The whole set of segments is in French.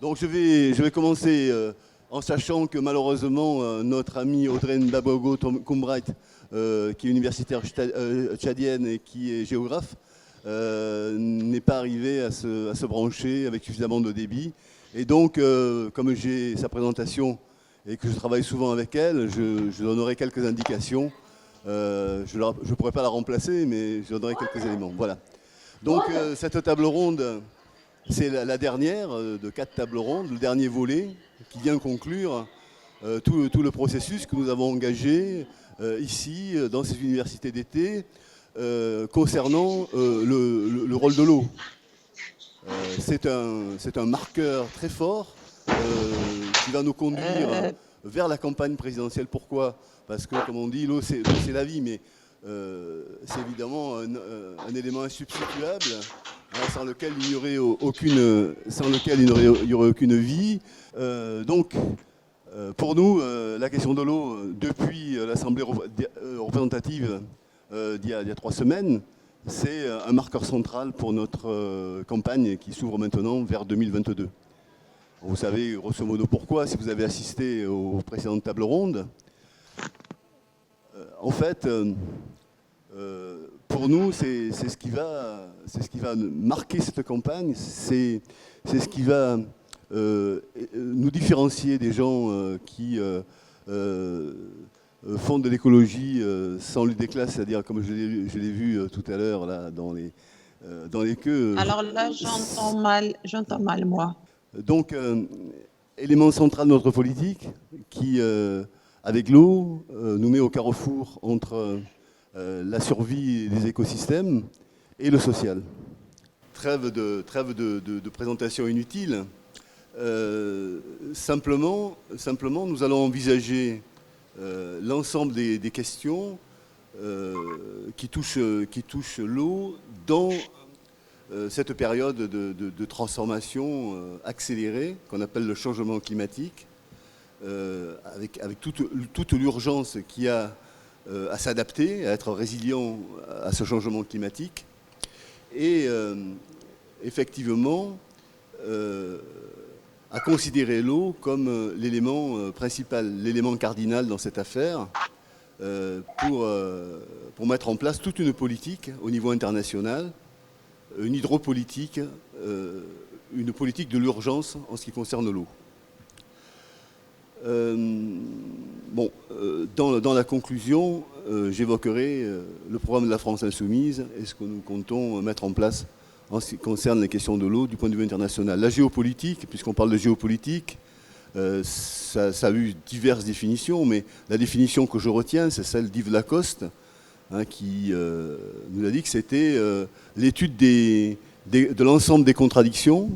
Donc je vais commencer en sachant que malheureusement notre ami Audrey Mbabogo Coombright, qui est universitaire tchadienne et qui est géographe, n'est pas arrivé à se brancher avec suffisamment de débit. Et donc, comme j'ai sa présentation et que je travaille souvent avec elle, je donnerai quelques indications. Je ne pourrai pas la remplacer, mais je donnerai quelques éléments. Voilà. Donc, cette table ronde, c'est la dernière de 4 tables rondes, le dernier volet qui vient conclure tout le processus que nous avons engagé ici, dans ces universités d'été, concernant le rôle de l'eau. C'est un marqueur très fort qui va nous conduire vers la campagne présidentielle. Pourquoi? Parce que, comme on dit, l'eau c'est la vie, mais c'est évidemment un élément insubstituable sans lequel il n'y aurait aucune vie. Donc, pour nous, la question de l'eau, depuis l'Assemblée représentative d'il y a 3 semaines, c'est un marqueur central pour notre campagne qui s'ouvre maintenant vers 2022. Vous savez grosso modo pourquoi, si vous avez assisté aux précédentes tables rondes. En fait, pour nous, c'est ce qui va marquer cette campagne, c'est ce qui va nous différencier des gens qui font de l'écologie sans lutte des classes, c'est-à-dire comme je l'ai vu tout à l'heure là dans les queues. Alors là, j'entends mal moi. Donc, élément central de notre politique qui, avec l'eau, nous met au carrefour entre la survie des écosystèmes et le social. Trêve de présentation inutile. Simplement, nous allons envisager l'ensemble des questions qui touchent l'eau dans cette période de transformation accélérée qu'on appelle le changement climatique, avec toute l'urgence qu'il y a à s'adapter, à être résilient à ce changement climatique. Et effectivement, à considérer l'eau comme l'élément principal, l'élément cardinal dans cette affaire, pour mettre en place toute une politique au niveau international, une hydropolitique, une politique de l'urgence en ce qui concerne l'eau. Dans la conclusion, j'évoquerai le programme de la France Insoumise et ce que nous comptons mettre en place en ce qui concerne les questions de l'eau du point de vue international. La géopolitique, puisqu'on parle de géopolitique, ça a eu diverses définitions, mais la définition que je retiens, c'est celle d'Yves Lacoste, qui nous a dit que c'était l'étude de l'ensemble des contradictions,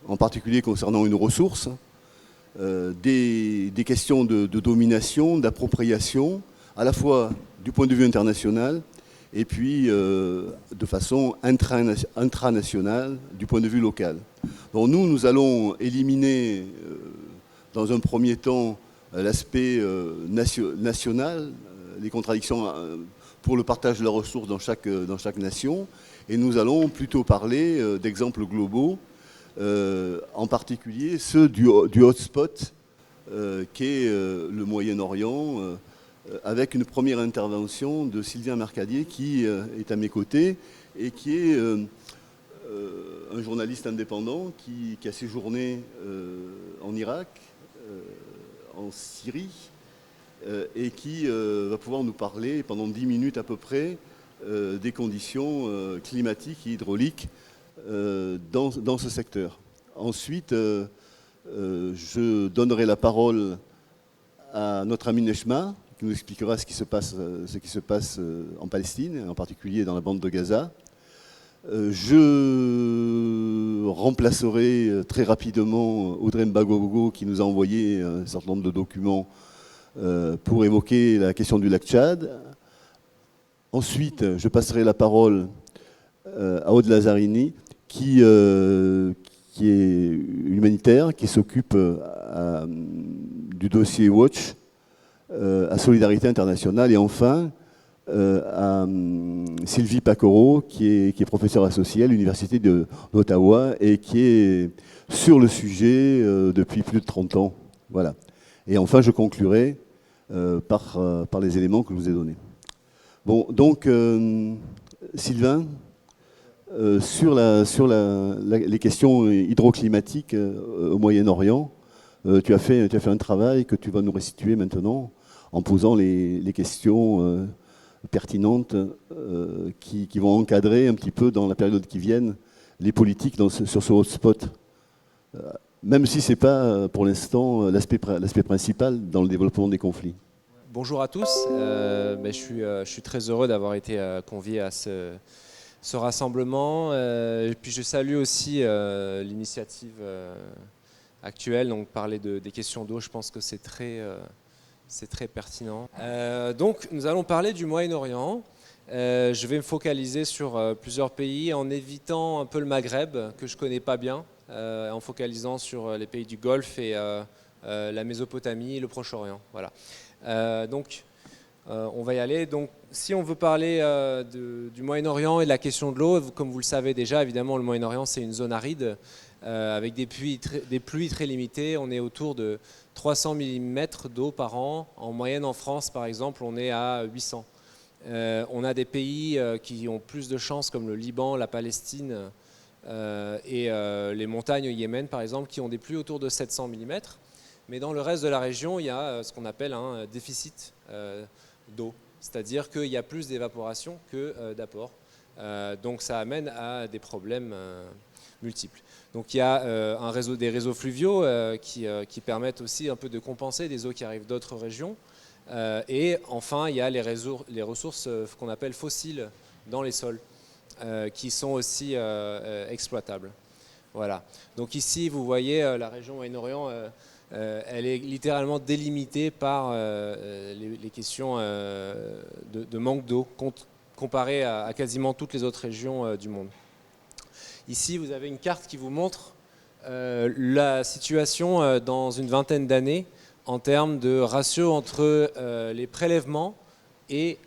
en particulier concernant une ressource, des questions de domination, d'appropriation, à la fois du point de vue international et puis de façon intranationale, du point de vue local. Donc nous allons éliminer dans un premier temps l'aspect national, les contradictions pour le partage de la ressource dans chaque nation, et nous allons plutôt parler d'exemples globaux, en particulier ceux du hotspot qu'est le Moyen-Orient, avec une première intervention de Sylvain Mercadier qui est à mes côtés et qui est un journaliste indépendant qui a séjourné en Irak, en Syrie, et qui va pouvoir nous parler pendant 10 minutes à peu près des conditions climatiques et hydrauliques dans ce secteur. Ensuite, je donnerai la parole à notre ami Nechma, qui nous expliquera ce qui se passe en Palestine, en particulier dans la bande de Gaza. Je remplacerai très rapidement Audrey Mbagogo, qui nous a envoyé un certain nombre de documents pour évoquer la question du lac Tchad. Ensuite, je passerai la parole à Aude Lazzarini, qui est humanitaire, qui s'occupe du dossier Watch à Solidarité Internationale. Et enfin, à Sylvie Pacoro, qui est professeure associée à l'Université d'Ottawa et qui est sur le sujet depuis plus de 30 ans. Voilà. Et enfin, je conclurai par les éléments que je vous ai donnés. Bon, donc, Sylvain, sur les questions hydroclimatiques au Moyen-Orient, tu as fait un travail que tu vas nous restituer maintenant en posant les questions pertinentes qui vont encadrer un petit peu dans la période qui vient les politiques sur ce hotspot. Même si ce n'est pas pour l'instant l'aspect principal dans le développement des conflits. Bonjour à tous, je suis très heureux d'avoir été convié à ce rassemblement. Et puis je salue aussi l'initiative actuelle, donc parler des questions d'eau, je pense que c'est très pertinent. Donc nous allons parler du Moyen-Orient. Je vais me focaliser sur plusieurs pays en évitant un peu le Maghreb, que je ne connais pas bien, en focalisant sur les pays du Golfe et la Mésopotamie et le Proche-Orient. Voilà. Donc on va y aller. Donc, si on veut parler du Moyen-Orient et de la question de l'eau, comme vous le savez déjà, évidemment, le Moyen-Orient, c'est une zone aride avec des pluies très limitées. On est autour de 300 mm d'eau par an. En moyenne, en France, par exemple, on est à 800. On a des pays qui ont plus de chance, comme le Liban, la Palestine et les montagnes au Yémen, par exemple, qui ont des pluies autour de 700 mm. Mais dans le reste de la région, il y a ce qu'on appelle un déficit d'eau, c'est-à-dire qu'il y a plus d'évaporation que d'apport. Donc ça amène à des problèmes multiples. Donc il y a des réseaux fluviaux qui permettent aussi un peu de compenser des eaux qui arrivent d'autres régions. Et enfin, il y a les ressources qu'on appelle fossiles dans les sols, qui sont aussi exploitables. Voilà. Donc ici, vous voyez la région Moyen-Orient. Elle est littéralement délimitée par les questions de manque d'eau comparée à quasiment toutes les autres régions du monde. Ici, vous avez une carte qui vous montre la situation dans une vingtaine d'années en termes de ratio entre les prélèvements et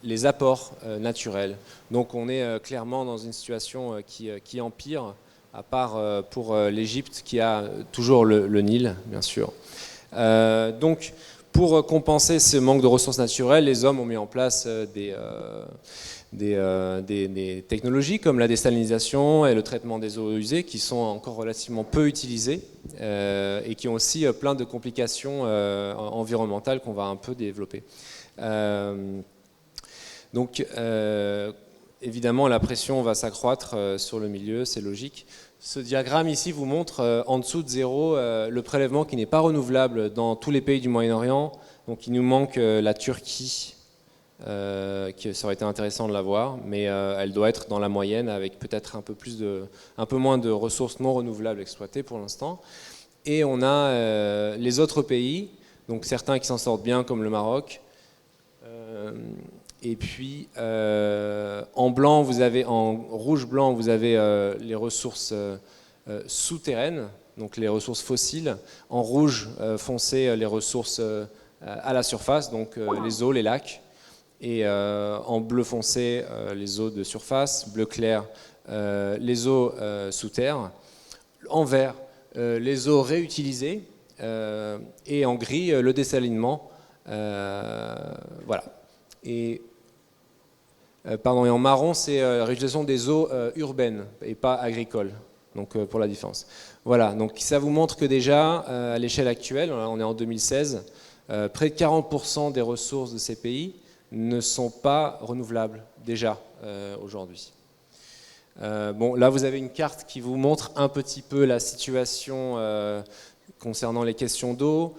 les apports naturels. Donc on est clairement dans une situation qui empire, à part pour l'Égypte qui a toujours le Nil, bien sûr. Donc, pour compenser ce manque de ressources naturelles, les hommes ont mis en place des technologies comme la désalinisation et le traitement des eaux usées qui sont encore relativement peu utilisées et qui ont aussi plein de complications environnementales qu'on va un peu développer. Donc, évidemment, la pression va s'accroître sur le milieu, c'est logique. Ce diagramme ici vous montre en dessous de zéro le prélèvement qui n'est pas renouvelable dans tous les pays du Moyen-Orient. Donc il nous manque la Turquie, qui ça aurait été intéressant de la voir, mais elle doit être dans la moyenne avec peut-être un peu moins de ressources non renouvelables exploitées pour l'instant. Et on a les autres pays, donc certains qui s'en sortent bien comme le Maroc. Et puis en rouge-blanc, vous avez les ressources souterraines, donc les ressources fossiles. En rouge foncé, les ressources à la surface, donc les eaux, les lacs. Et en bleu foncé, les eaux de surface. Bleu clair, les eaux sous terre. En vert, les eaux réutilisées. Et en gris, le désalinement. Voilà. Et en marron, c'est la réutilisation des eaux urbaines et pas agricoles, donc pour la différence. Voilà, donc ça vous montre que déjà, à l'échelle actuelle, on est en 2016, près de 40% des ressources de ces pays ne sont pas renouvelables, déjà, aujourd'hui. Bon, là, vous avez une carte qui vous montre un petit peu la situation concernant les questions d'eau.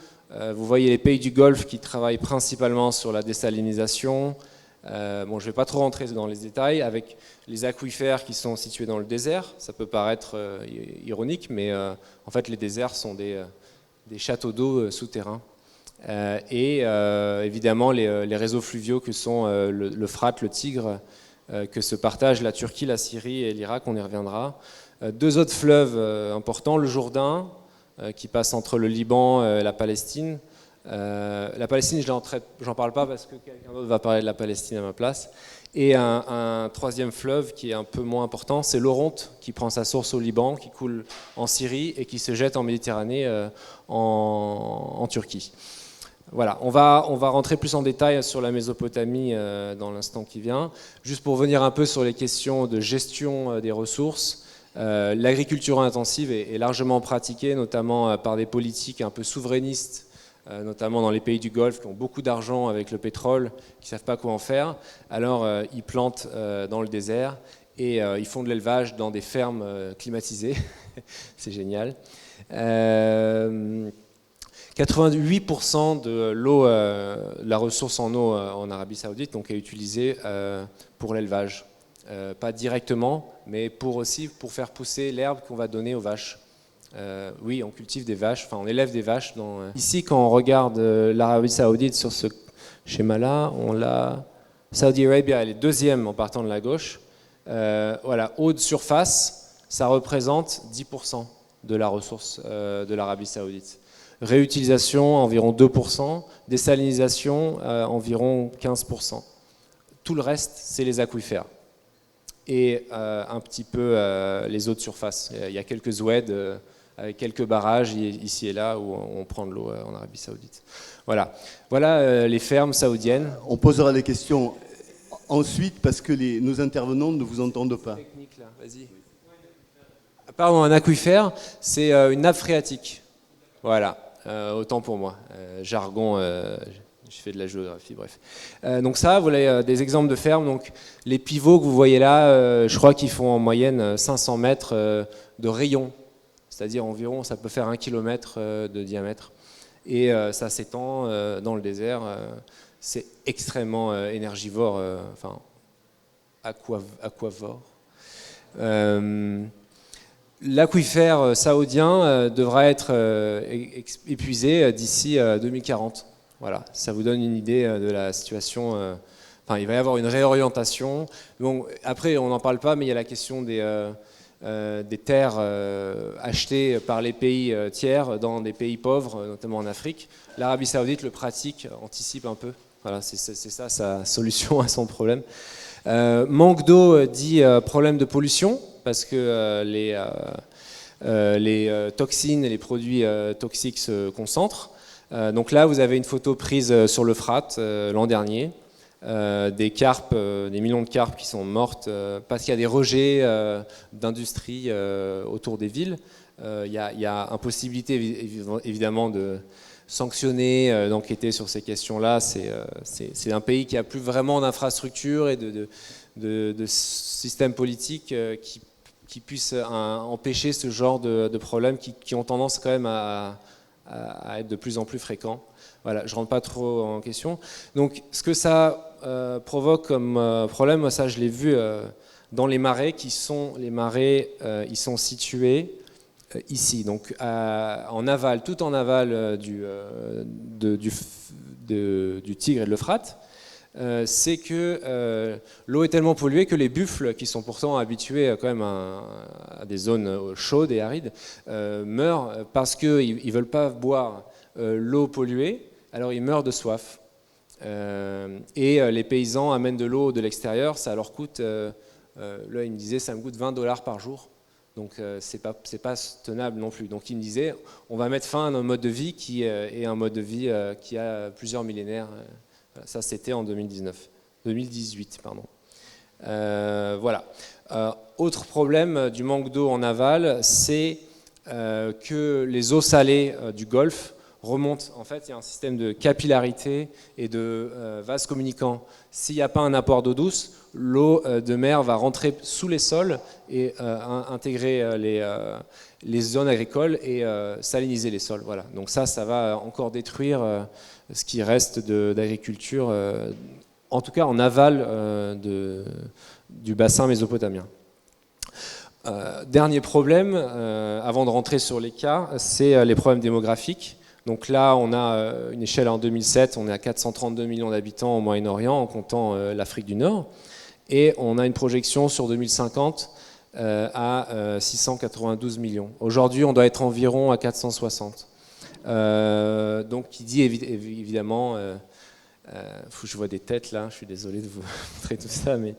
Vous voyez les pays du Golfe qui travaillent principalement sur la désalinisation. Bon, je ne vais pas trop rentrer dans les détails, avec les aquifères qui sont situés dans le désert. Ça peut paraître ironique, mais en fait les déserts sont des châteaux d'eau souterrains. Et évidemment les réseaux fluviaux que sont l'Euphrate, le Tigre, que se partagent la Turquie, la Syrie et l'Irak, on y reviendra. Deux autres fleuves importants, le Jourdain, qui passe entre le Liban et la Palestine, La Palestine, j'en parle pas parce que quelqu'un d'autre va parler de la Palestine à ma place. Et un troisième fleuve qui est un peu moins important, c'est l'Oronte, qui prend sa source au Liban, qui coule en Syrie et qui se jette en Méditerranée, en Turquie. Voilà, on va rentrer plus en détail sur la Mésopotamie dans l'instant qui vient. Juste pour venir un peu sur les questions de gestion des ressources, l'agriculture intensive est largement pratiquée, notamment par des politiques un peu souverainistes, notamment dans les pays du Golfe qui ont beaucoup d'argent avec le pétrole, qui ne savent pas quoi en faire. Alors ils plantent dans le désert et ils font de l'élevage dans des fermes climatisées. C'est génial. 88% de l'eau, la ressource en eau en Arabie Saoudite, donc, est utilisée pour l'élevage. Pas directement, mais pour faire pousser l'herbe qu'on va donner aux vaches. Oui, on cultive des vaches, enfin on élève des vaches. Ici, quand on regarde l'Arabie Saoudite sur ce schéma-là, on l'a. Saudi Arabia, elle est deuxième en partant de la gauche. Voilà, eau de surface, ça représente 10% de la ressource de l'Arabie Saoudite. Réutilisation, environ 2%. Désalinisation, environ 15%. Tout le reste, c'est les aquifères. Et un petit peu les eaux de surface. Il y a quelques ZWED avec quelques barrages ici et là où on prend de l'eau en Arabie Saoudite. Voilà, les fermes saoudiennes. On posera les questions ensuite parce que nos intervenants ne vous entendent pas. Technique, là, vas-y. Pardon, un aquifère, c'est une nappe phréatique. Voilà, autant pour moi. Jargon, je fais de la géographie, bref. Donc ça, vous avez des exemples de fermes. Donc, les pivots que vous voyez là, je crois qu'ils font en moyenne 500 mètres de rayon. C'est-à-dire environ, ça peut faire 1 km de diamètre. Et ça s'étend dans le désert. C'est extrêmement énergivore, enfin aquavore. L'aquifère saoudien devra être épuisé d'ici 2040. Voilà, ça vous donne une idée de la situation. Enfin, il va y avoir une réorientation. Bon, après, on n'en parle pas, mais il y a la question des terres achetées par les pays tiers dans des pays pauvres, notamment en Afrique. L'Arabie Saoudite le pratique, anticipe un peu. Voilà, c'est ça sa solution à son problème. Manque d'eau dit problème de pollution, parce que les toxines et les produits toxiques se concentrent. Donc là, vous avez une photo prise sur l'Euphrate l'an dernier. Des carpes, des millions de carpes qui sont mortes parce qu'il y a des rejets d'industrie autour des villes. Il y a impossibilité évidemment de sanctionner, d'enquêter sur ces questions-là. C'est un pays qui n'a plus vraiment d'infrastructures et de système politique qui puisse empêcher ce genre de problèmes qui ont tendance quand même à être de plus en plus fréquents. Voilà, je ne rentre pas trop en question. Donc, ce que ça provoque comme problème, ça je l'ai vu dans les marais, ils sont situés ici, donc en aval, tout en aval du Tigre et de l'Euphrate. C'est que l'eau est tellement polluée que les buffles, qui sont pourtant habitués quand même à des zones chaudes et arides, meurent parce qu'ils ne veulent pas boire l'eau polluée, alors ils meurent de soif. Et les paysans amènent de l'eau de l'extérieur, ça leur coûte, là il me disait, ça me coûte $20 par jour. Donc c'est pas tenable non plus. Donc il me disait, on va mettre fin à un mode de vie qui est un mode de vie qui a plusieurs millénaires. Ça, c'était en 2018. Pardon. Voilà. Autre problème du manque d'eau en aval, c'est que les eaux salées du Golfe remontent. En fait, il y a un système de capillarité et de vases communicants. S'il n'y a pas un apport d'eau douce, l'eau de mer va rentrer sous les sols et intégrer les zones agricoles et saliniser les sols. Voilà. Donc ça va encore détruire ce qui reste d'agriculture, en tout cas en aval du bassin mésopotamien. Dernier problème, avant de rentrer sur les cas, c'est les problèmes démographiques. Donc là, on a une échelle en 2007, on est à 432 millions d'habitants au Moyen-Orient, en comptant l'Afrique du Nord. Et on a une projection sur 2050 à 692 millions. Aujourd'hui, on doit être environ à 460. Donc qui dit évidemment, je vois des têtes là, je suis désolé de vous montrer tout ça, mais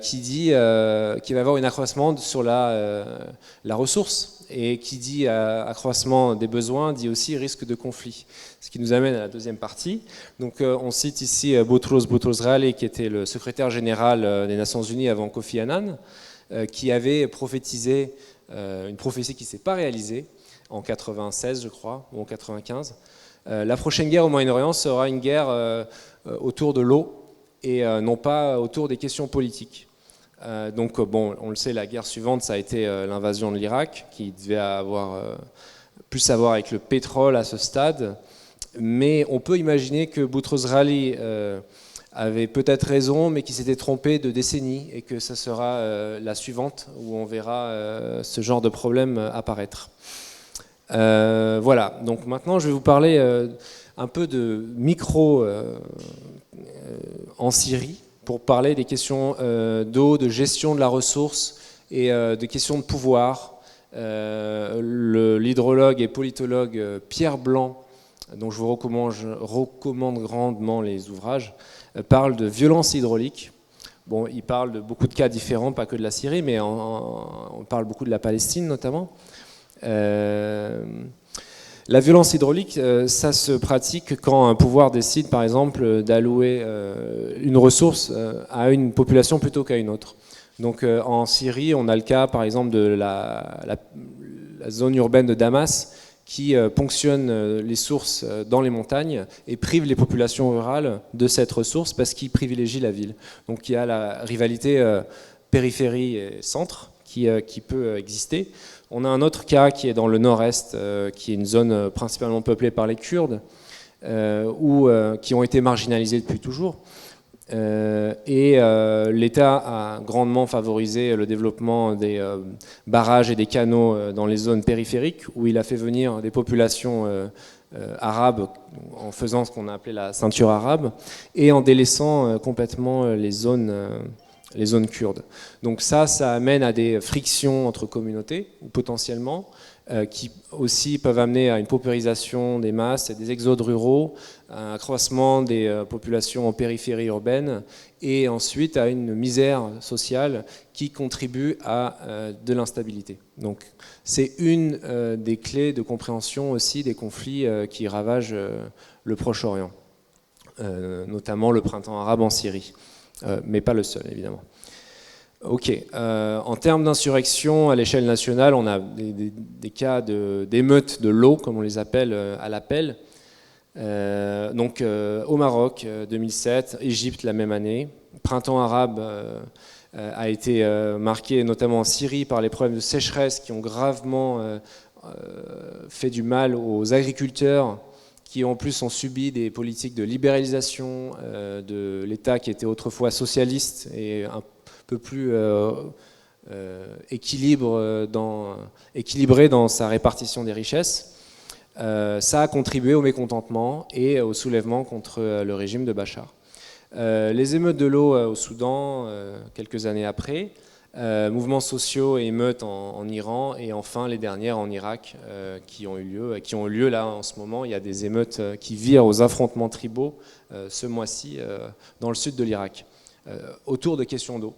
qui dit qu'il va y avoir un accroissement sur la ressource. Et qui dit accroissement des besoins dit aussi risque de conflit. Ce qui nous amène à la deuxième partie. Donc on cite ici Boutros Boutros-Ghali, qui était le secrétaire général des Nations Unies avant Kofi Annan, qui avait prophétisé une prophétie qui ne s'est pas réalisée en 96, je crois, ou en 95. La prochaine guerre au Moyen-Orient sera une guerre autour de l'eau et non pas autour des questions politiques. Donc bon, on le sait, la guerre suivante, ça a été l'invasion de l'Irak, qui devait avoir plus à voir avec le pétrole à ce stade. Mais on peut imaginer que Boutros-Ghali avait peut-être raison, mais qu'il s'était trompé de décennie, et que ça sera la suivante où on verra ce genre de problème apparaître. Voilà, donc maintenant je vais vous parler un peu de micro en Syrie, pour parler des questions d'eau, de gestion de la ressource et des questions de pouvoir. L'hydrologue et politologue Pierre Blanc, dont je vous recommande grandement les ouvrages, parle de violence hydraulique. Bon, il parle de beaucoup de cas différents, pas que de la Syrie, mais on parle beaucoup de la Palestine notamment. La violence hydraulique, ça se pratique quand un pouvoir décide, par exemple, d'allouer une ressource à une population plutôt qu'à une autre. Donc en Syrie, on a le cas, par exemple, de la zone urbaine de Damas, qui ponctionne les sources dans les montagnes et prive les populations rurales de cette ressource parce qu'il privilégie la ville. Donc il y a la rivalité périphérie et centre qui peut exister. On a un autre cas qui est dans le nord-est, qui est une zone principalement peuplée par les Kurdes, qui ont été marginalisés depuis toujours. L'État a grandement favorisé le développement des barrages et des canaux dans les zones périphériques, où il a fait venir des populations arabes en faisant ce qu'on a appelé la ceinture arabe, et en délaissant complètement les zones kurdes. Donc ça amène à des frictions entre communautés, potentiellement, qui aussi peuvent amener à une paupérisation des masses et des exodes ruraux, un accroissement des populations en périphérie urbaine, et ensuite à une misère sociale qui contribue à de l'instabilité. Donc c'est une des clés de compréhension aussi des conflits qui ravagent le Proche-Orient, notamment le printemps arabe en Syrie. Mais pas le seul, évidemment. Ok. En termes d'insurrection à l'échelle nationale, on a des cas d'émeutes de l'eau, comme on les appelle, à l'appel. Donc au Maroc, 2007, Égypte la même année. Printemps arabe a été marqué notamment en Syrie par les problèmes de sécheresse qui ont gravement fait du mal aux agriculteurs, qui en plus ont subi des politiques de libéralisation de l'État qui était autrefois socialiste et un peu plus équilibré dans sa répartition des richesses. Ça a contribué au mécontentement et au soulèvement contre le régime de Bachar. Les émeutes de l'eau au Soudan, quelques années après, mouvements sociaux et émeutes en Iran, et enfin les dernières en Irak qui ont eu lieu là en ce moment. Il y a des émeutes qui virent aux affrontements tribaux ce mois-ci dans le sud de l'Irak autour de questions d'eau.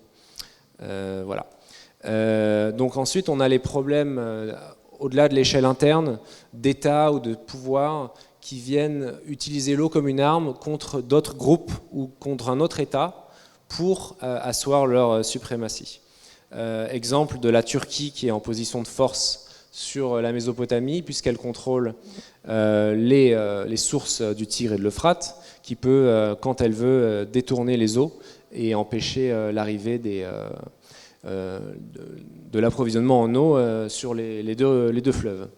Voilà. Donc ensuite on a les problèmes au-delà de l'échelle interne d'État ou de pouvoir qui viennent utiliser l'eau comme une arme contre d'autres groupes ou contre un autre État pour asseoir leur suprématie. Exemple de la Turquie qui est en position de force sur la Mésopotamie puisqu'elle contrôle les sources du Tigre et de l'Euphrate, qui peut, quand elle veut, détourner les eaux et empêcher l'arrivée de l'approvisionnement en eau sur les deux fleuves.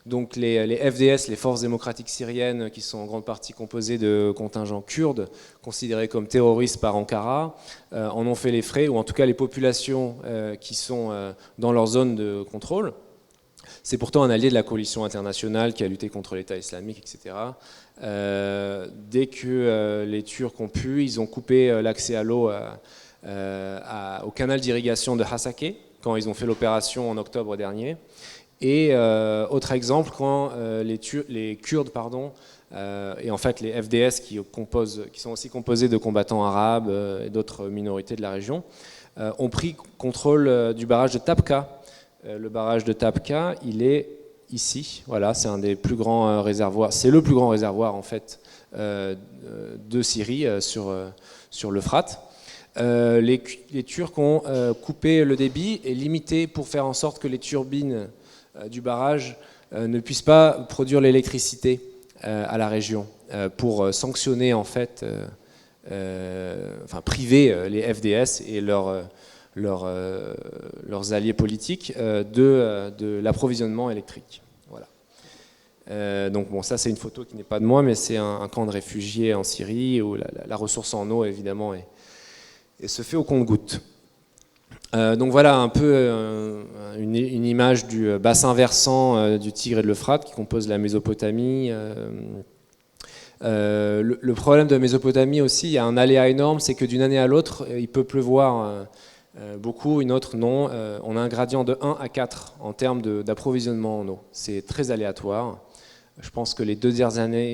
Donc les FDS, les Forces démocratiques syriennes, qui sont en grande partie composées de contingents kurdes, considérés comme terroristes par Ankara, en ont fait les frais, ou en tout cas les populations qui sont dans leur zone de contrôle. C'est pourtant un allié de la coalition internationale qui a lutté contre l'État islamique, etc. Dès que les Turcs ont pu, ils ont coupé l'accès à l'eau au canal d'irrigation de Hasakeh, quand ils ont fait l'opération en octobre dernier. Et autre exemple, quand les Kurdes, et en fait les FDS qui sont aussi composés de combattants arabes et d'autres minorités de la région, ont pris contrôle du barrage de Tabqa. Le barrage de Tabqa, il est ici. Voilà, c'est un des plus grands réservoirs. C'est le plus grand réservoir en fait de Syrie sur l'Euphrate. Les Turcs ont coupé le débit et limité pour faire en sorte que les turbines du barrage ne puissent pas produire l'électricité à la région pour sanctionner en fait, priver les FDS et leurs alliés politiques de l'approvisionnement électrique. Voilà. Donc bon, ça c'est une photo qui n'est pas de moi, mais c'est un camp de réfugiés en Syrie où la ressource en eau évidemment et se fait au compte-gouttes. Donc voilà un peu une image du bassin versant du Tigre et de l'Euphrate qui compose la Mésopotamie. Le problème de la Mésopotamie aussi, il y a un aléa énorme, c'est que d'une année à l'autre, il peut pleuvoir beaucoup, une autre non. On a un gradient de 1 à 4 en termes d'approvisionnement en eau. C'est très aléatoire. Je pense que les 2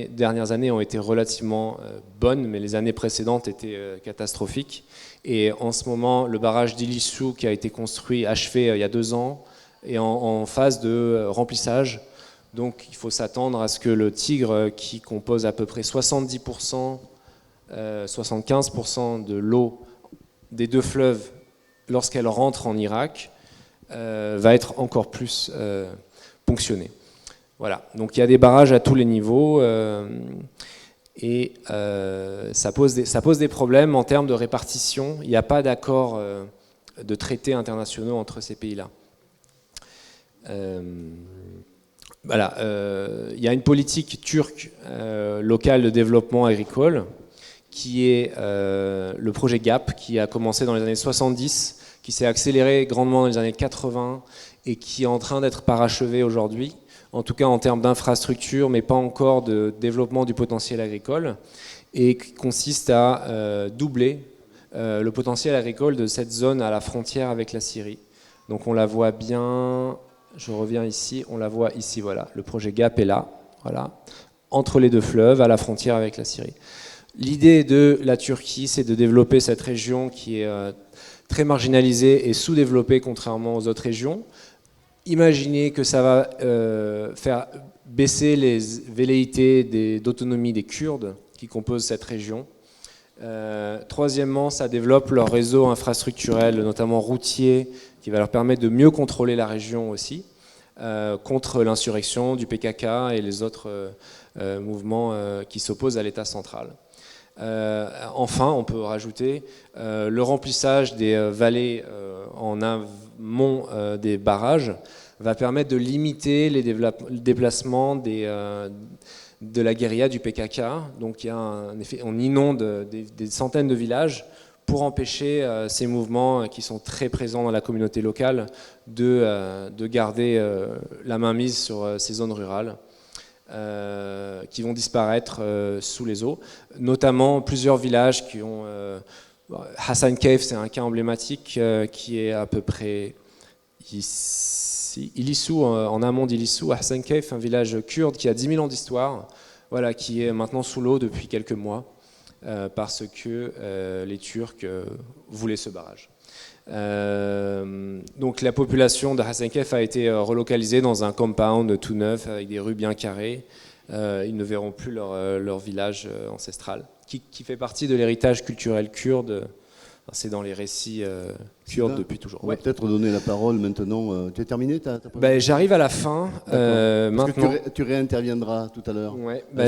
dernières années ont été relativement bonnes, mais les années précédentes étaient catastrophiques. Et en ce moment, le barrage d'Ilissou qui a été construit, achevé il y a 2 ans, est en phase de remplissage. Donc il faut s'attendre à ce que le Tigre, qui compose à peu près 70%, 75% de l'eau des 2 fleuves, lorsqu'elle rentre en Irak, va être encore plus ponctionné. Voilà, donc il y a des barrages à tous les niveaux et ça pose des problèmes en termes de répartition. Il n'y a pas d'accord de traités internationaux entre ces pays-là. Voilà, il y a une politique turque locale de développement agricole qui est le projet GAP, qui a commencé dans les années 70, qui s'est accéléré grandement dans les années 80 et qui est en train d'être parachevé aujourd'hui. En tout cas en termes d'infrastructure, mais pas encore de développement du potentiel agricole, et qui consiste à doubler le potentiel agricole de cette zone à la frontière avec la Syrie. Donc on la voit bien, je reviens ici, on la voit ici, voilà, le projet GAP est là, voilà, entre les 2 fleuves, à la frontière avec la Syrie. L'idée de la Turquie, c'est de développer cette région qui est très marginalisée et sous-développée contrairement aux autres régions. Imaginez que ça va faire baisser les velléités d'autonomie des Kurdes qui composent cette région. Troisièmement, ça développe leur réseau infrastructurel, notamment routier, qui va leur permettre de mieux contrôler la région aussi, contre l'insurrection du PKK et les autres mouvements qui s'opposent à l'État central. Enfin, on peut rajouter le remplissage des vallées en amont des barrages va permettre de limiter les déplacements de la guérilla du PKK. Donc il y a un effet, on inonde des centaines de villages pour empêcher ces mouvements qui sont très présents dans la communauté locale de garder la main mise sur ces zones rurales. Qui vont disparaître sous les eaux, notamment plusieurs villages qui ont... Hassan Cave, c'est un cas emblématique qui est à peu près ici. Ilissou, en amont d'Ilissou, Hassan Cave, un village kurde qui a 10 000 ans d'histoire, voilà, qui est maintenant sous l'eau depuis quelques mois parce que les Turcs voulaient ce barrage. Donc la population de Hassan Cave a été relocalisée dans un compound tout neuf avec des rues bien carrées. Ils ne verront plus leur village ancestral, qui fait partie de l'héritage culturel kurde. C'est dans les récits kurdes depuis toujours. On va peut-être donner la parole maintenant. Tu as terminé j'arrive à la fin. Maintenant. Que tu réinterviendras tout à l'heure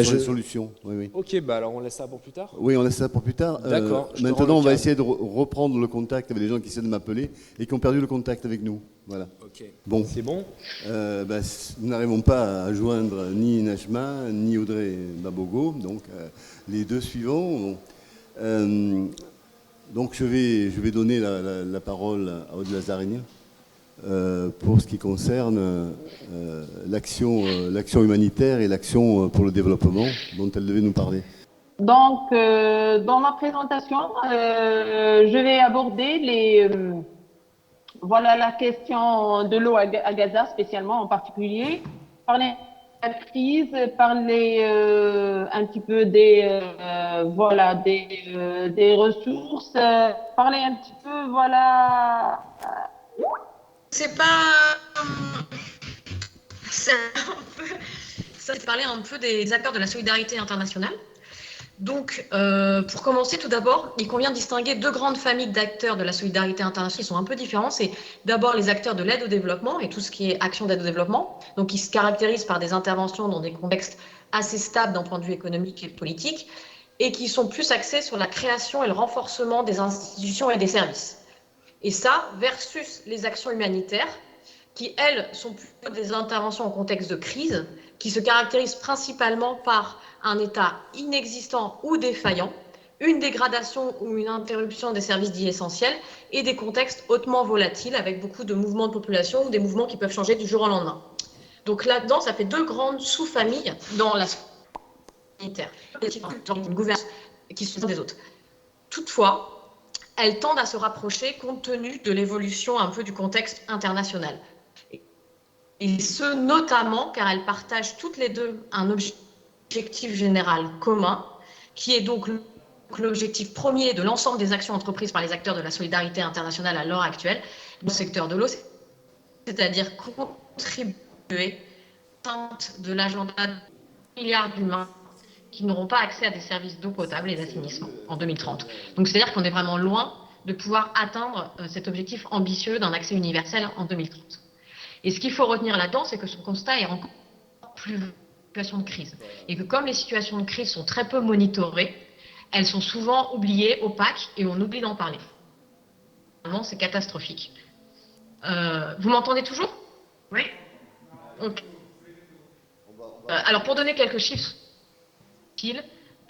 sur les solutions. Oui, oui. Ok, alors on laisse ça pour plus tard. Oui, on laisse ça pour plus tard. D'accord. Maintenant, on va essayer de reprendre le contact avec les gens qui essaient de m'appeler et qui ont perdu le contact avec nous. Voilà. Ok. Bon. C'est bon. Nous n'arrivons pas à joindre ni Najma ni Audrey Babogo, donc les 2 suivants. Donc je vais donner la parole à Aude Lazarine pour ce qui concerne l'action humanitaire et l'action pour le développement dont elle devait nous parler. Donc, dans ma présentation, je vais aborder Voilà la question de l'eau à Gaza, spécialement en particulier. Parler de la crise, parler un petit peu des ressources, parler un petit peu, voilà. C'est pas. C'est un peu. Ça, c'est parler un peu des acteurs de la solidarité internationale. Donc, pour commencer, tout d'abord, il convient de distinguer deux grandes familles d'acteurs de la solidarité internationale qui sont un peu différents. C'est d'abord les acteurs de l'aide au développement et tout ce qui est action d'aide au développement, donc qui se caractérisent par des interventions dans des contextes assez stables d'un point de vue économique et politique, et qui sont plus axés sur la création et le renforcement des institutions et des services. Et ça, versus les actions humanitaires, qui, elles, sont plutôt des interventions en contexte de crise, qui se caractérisent principalement par un État inexistant ou défaillant, une dégradation ou une interruption des services dits essentiels et des contextes hautement volatiles avec beaucoup de mouvements de population ou des mouvements qui peuvent changer du jour au lendemain. Donc là-dedans, ça fait deux grandes sous-familles dans la humanitaire, une gouvernance qui sont des autres. Toutefois, elles tendent à se rapprocher compte tenu de l'évolution un peu du contexte international. Et ce, notamment, car elles partagent toutes les deux un objectif général commun, qui est donc l'objectif premier de l'ensemble des actions entreprises par les acteurs de la solidarité internationale à l'heure actuelle, dans le secteur de l'eau, c'est-à-dire contribuer de l'agenda de milliards d'humains qui n'auront pas accès à des services d'eau potable et d'assainissement en 2030. Donc c'est-à-dire qu'on est vraiment loin de pouvoir atteindre cet objectif ambitieux d'un accès universel en 2030. Et ce qu'il faut retenir là-dedans, c'est que ce constat est encore plus une situation de crise. Et que comme les situations de crise sont très peu monitorées, elles sont souvent oubliées, opaques, et on oublie d'en parler. Vraiment, c'est catastrophique. Vous m'entendez toujours? Oui. Okay. Alors, pour donner quelques chiffres,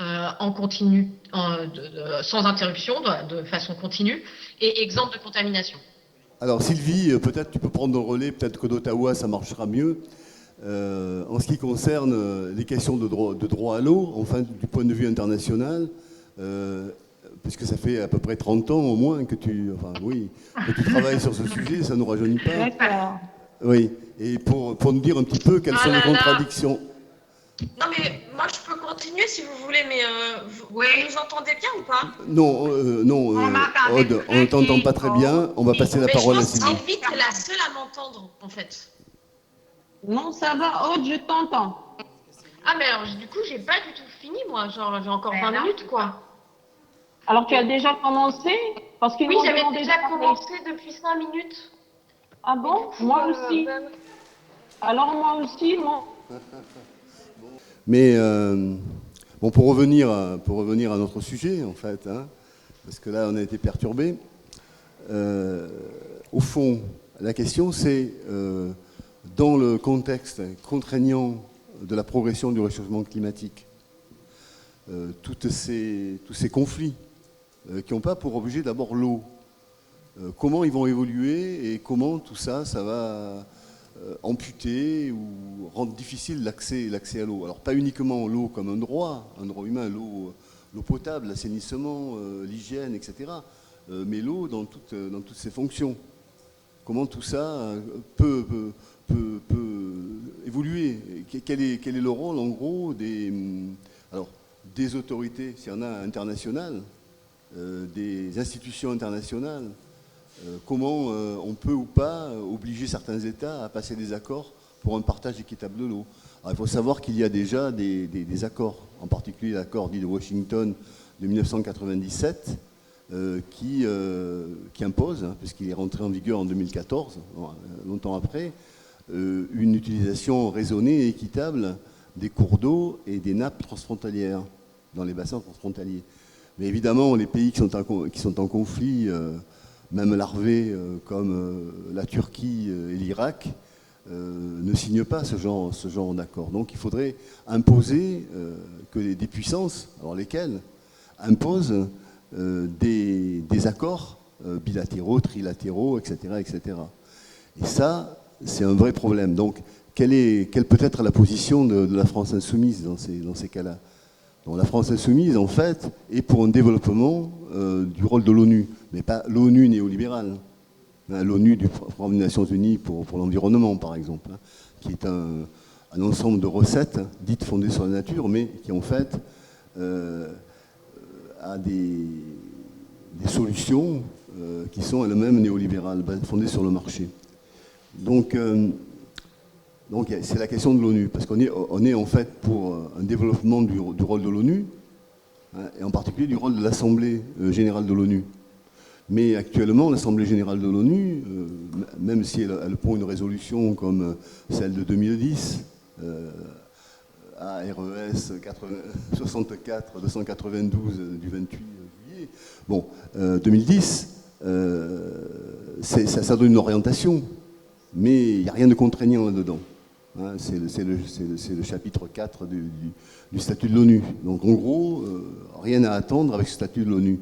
en continu, sans interruption, de façon continue, et exemple de contamination. Alors Sylvie, peut-être tu peux prendre le relais, peut-être que d'Ottawa ça marchera mieux. En ce qui concerne les questions de droit à l'eau, enfin du point de vue international, puisque ça fait à peu près 30 ans au moins que tu travailles sur ce sujet, ça ne nous rajeunit pas. D'accord. Oui, et pour nous dire un petit peu quelles sont les contradictions. Non mais moi je peux continuer si vous voulez, mais vous nous entendez bien ou pas? Non, Aude, on ne t'entend pas très bien. On va passer la parole à Sylvie. Je pense qu'Sylvie est la seule à m'entendre en fait. Non, ça va, Aude, je t'entends. Ah mais alors du coup j'ai pas du tout fini moi, genre j'ai encore 20 minutes quoi. Alors tu as déjà commencé? Parce qu'ils oui, j'avais déjà commencé depuis 5 minutes. Ah bon? Moi aussi. Alors moi aussi, moi. Mais bon, pour revenir à notre sujet, en fait, hein, parce que là, on a été perturbés. Au fond, la question, c'est dans le contexte contraignant de la progression du réchauffement climatique, tous ces conflits qui n'ont pas pour objet d'abord l'eau, comment ils vont évoluer et comment tout ça, ça va amputer ou rendre difficile l'accès à l'eau. Alors pas uniquement l'eau comme un droit humain, l'eau potable, l'assainissement, l'hygiène, etc. Mais l'eau dans toutes ses fonctions. Comment tout ça peut évoluer? Quel est le rôle en gros des autorités, s'il y en a internationales, des institutions internationales? Comment on peut ou pas obliger certains États à passer des accords pour un partage équitable de l'eau. Alors, il faut savoir qu'il y a déjà des accords, en particulier l'accord dit de Washington de 1997, qui impose, hein, puisqu'il est rentré en vigueur en 2014, longtemps après, une utilisation raisonnée et équitable des cours d'eau et des nappes transfrontalières dans les bassins transfrontaliers. Mais évidemment, les pays qui sont en conflit, même larvés comme la Turquie et l'Irak, ne signent pas ce genre d'accord. Donc il faudrait imposer que des puissances, alors lesquelles, imposent des accords bilatéraux, trilatéraux, etc., etc. Et ça, c'est un vrai problème. Donc quelle peut être la position de la France insoumise dans ces cas-là? La France insoumise, en fait, est pour un développement du rôle de l'ONU, mais pas l'ONU néolibérale. l'ONU du Programme des Nations Unies pour l'environnement, par exemple, qui est un ensemble de recettes dites fondées sur la nature, mais qui en fait a des solutions qui sont elles-mêmes néolibérales, fondées sur le marché. Donc c'est la question de l'ONU, parce qu'on est en fait pour un développement du rôle de l'ONU, et en particulier du rôle de l'Assemblée générale de l'ONU. Mais actuellement, l'Assemblée générale de l'ONU, même si elle prend une résolution comme celle de 2010, ARES 64-292 du 28 juillet, bon, 2010, ça donne une orientation, mais il n'y a rien de contraignant là-dedans. C'est le chapitre 4 du statut de l'ONU. Donc en gros, rien à attendre avec ce statut de l'ONU.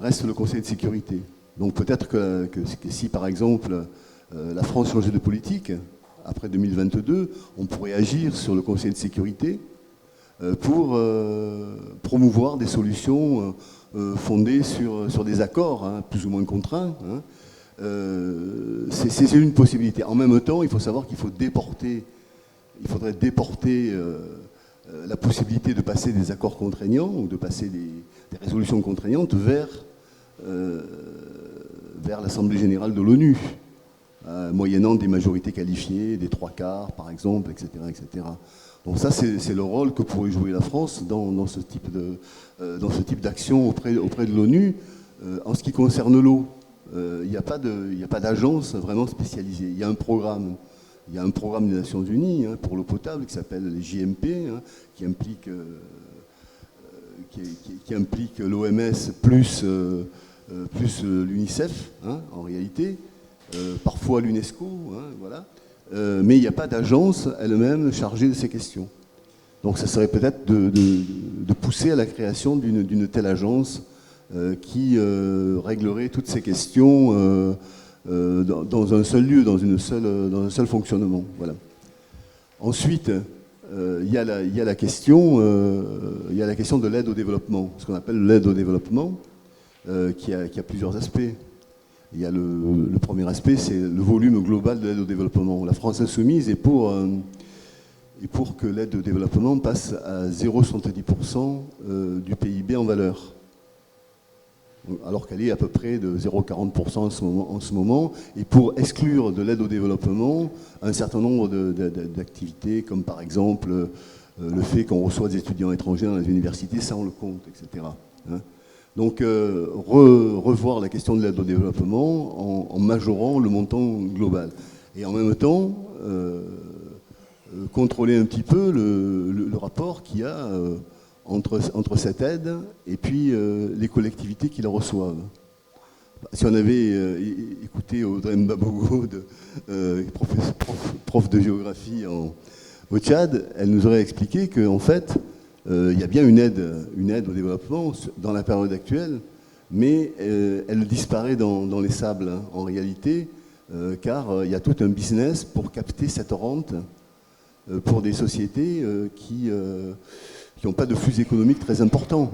Reste le Conseil de sécurité. Donc peut-être que si par exemple la France changeait de politique, après 2022, on pourrait agir sur le Conseil de sécurité pour promouvoir des solutions fondées sur des accords, plus ou moins contraints. C'est une possibilité. En même temps, il faut savoir qu'il faudrait déporter la possibilité de passer des accords contraignants ou de passer des résolutions contraignantes vers l'Assemblée générale de l'ONU, moyennant des majorités qualifiées, des 3/4 par exemple, etc. etc. Donc ça, c'est le rôle que pourrait jouer la France dans ce type d'action auprès de l'ONU. En ce qui concerne l'eau, il n'y a pas d'agence vraiment spécialisée. Il y a un programme. Il y a un programme des Nations Unies pour l'eau potable qui s'appelle les JMP, qui implique l'OMS plus l'UNICEF, en réalité, parfois l'UNESCO, voilà. Mais il n'y a pas d'agence elle-même chargée de ces questions. Donc ça serait peut-être de pousser à la création d'une telle agence qui réglerait toutes ces questions dans un seul lieu, dans un seul fonctionnement. Voilà. Ensuite, il y a la question de l'aide au développement, ce qu'on appelle l'aide au développement, qui a plusieurs aspects. Il y a le premier aspect, c'est le volume global de l'aide au développement. La France insoumise est pour que l'aide au développement passe à 0,70% du PIB en valeur, alors qu'elle est à peu près de 0,40% en ce moment, et pour exclure de l'aide au développement un certain nombre d'activités, comme par exemple le fait qu'on reçoit des étudiants étrangers dans les universités, ça on le compte, etc. Donc revoir la question de l'aide au développement en majorant le montant global. Et en même temps, contrôler un petit peu le rapport qu'il y a entre cette aide et puis les collectivités qui la reçoivent. Si on avait écouté Audrey Mbabogo, prof de géographie au Tchad, elle nous aurait expliqué qu'en fait, il y a bien une aide au développement dans la période actuelle, mais elle disparaît dans les sables en réalité, car il y a tout un business pour capter cette rente pour des sociétés qui n'ont pas de flux économiques très importants.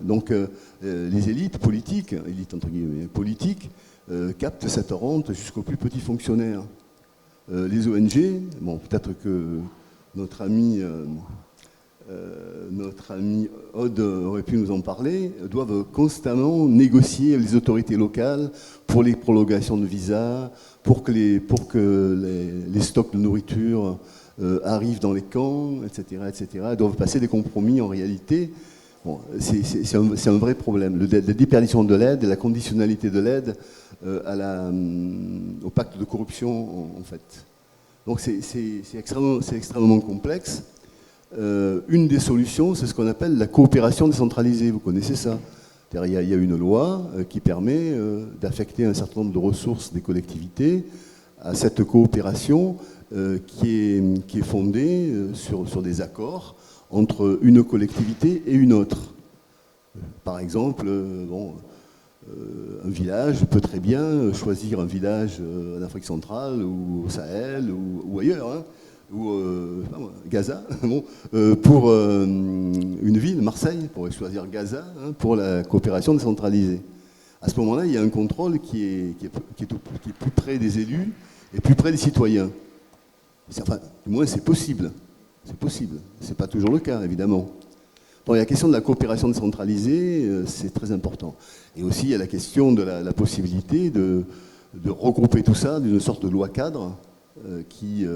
Donc les élites politiques, entre guillemets, politiques, captent cette rente jusqu'aux plus petits fonctionnaires. Les ONG, bon, peut-être que notre ami Aude aurait pu nous en parler, doivent constamment négocier avec les autorités locales pour les prolongations de visas, pour que les stocks de nourriture arrivent dans les camps, etc., etc. Elles doivent passer des compromis en réalité. Bon, c'est un vrai problème. La déperdition de l'aide et la conditionnalité de l'aide au pacte de corruption, en fait. Donc c'est extrêmement complexe. Une des solutions, c'est ce qu'on appelle la coopération décentralisée. Vous connaissez ça? Il y a une loi qui permet d'affecter un certain nombre de ressources des collectivités à cette coopération qui est fondée sur des accords entre une collectivité et une autre. Par exemple, un village peut très bien choisir un village en Afrique centrale ou au Sahel ou ailleurs, ou Gaza, pour une ville, Marseille, pourrait choisir Gaza pour la coopération décentralisée. à ce moment-là, il y a un contrôle qui est plus près des élus et plus près des citoyens. Enfin, du moins, c'est possible. C'est possible. Ce n'est pas toujours le cas, évidemment. Bon, il y a la question de la coopération décentralisée, c'est très important. Et aussi, il y a la question de la possibilité de regrouper tout ça d'une sorte de loi cadre qui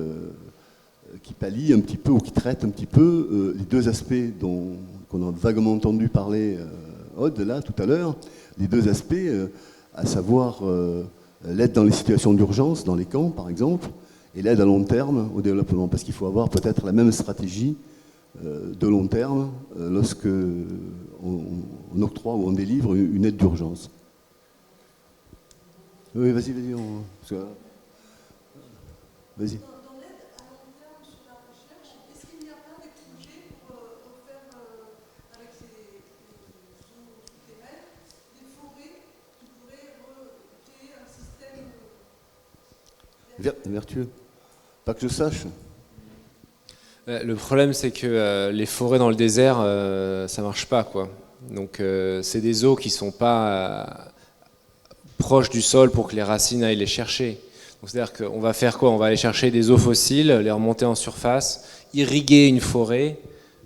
pallie un petit peu, ou qui traite un petit peu les deux aspects qu'on a vaguement entendu parler, Aude, là, tout à l'heure, les deux aspects, à savoir l'aide dans les situations d'urgence, dans les camps, par exemple, et l'aide à long terme au développement, parce qu'il faut avoir peut-être la même stratégie de long terme lorsque on octroie ou on délivre une aide d'urgence. Oui, vas-y. Vas-y. Dans l'aide à long terme sur la recherche, est-ce qu'il n'y a pas des projets pour refaire avec les eaux toutes les mers, des forêts qui pourraient créer un système vertueux? Pas que je sache. Le problème, c'est que les forêts dans le désert, ça marche pas, quoi. Donc, c'est des eaux qui sont pas proches du sol pour que les racines aillent les chercher. C'est-à-dire qu'on va faire quoi? On va aller chercher des eaux fossiles, les remonter en surface, irriguer une forêt.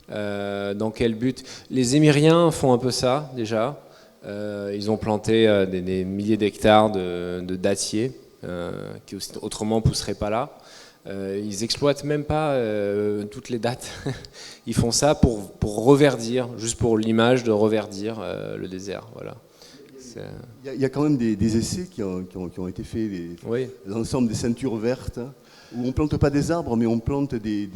Dans quel but? Les Émiriens font un peu ça, déjà. Ils ont planté des milliers d'hectares de dattiers, qui autrement ne pousseraient pas là. Ils exploitent même pas toutes les dattes. Ils font ça pour reverdir, juste pour l'image de reverdir le désert. Voilà. Il y a quand même des essais qui ont été faits, Oui. l'ensemble des ceintures vertes, où on ne plante pas des arbres, mais on plante des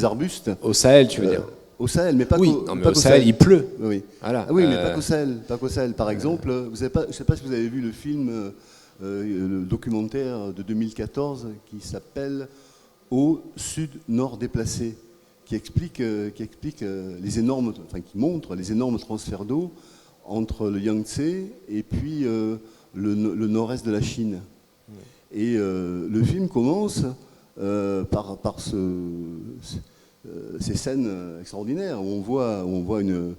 arbustes. Au Sahel, tu veux dire? Au Sahel, mais pas oui, au Sahel, il pleut. Oui, voilà. Ah oui, mais pas qu'au Sahel. Pas qu'au Sahel. Par exemple, je ne sais pas si vous avez vu le film, le documentaire de 2014 qui s'appelle Au Sud-Nord déplacé, qui explique les énormes, enfin qui montre les énormes transferts d'eau entre le Yangtze et puis le nord-est de la Chine. Et le film commence par ces scènes extraordinaires où on voit une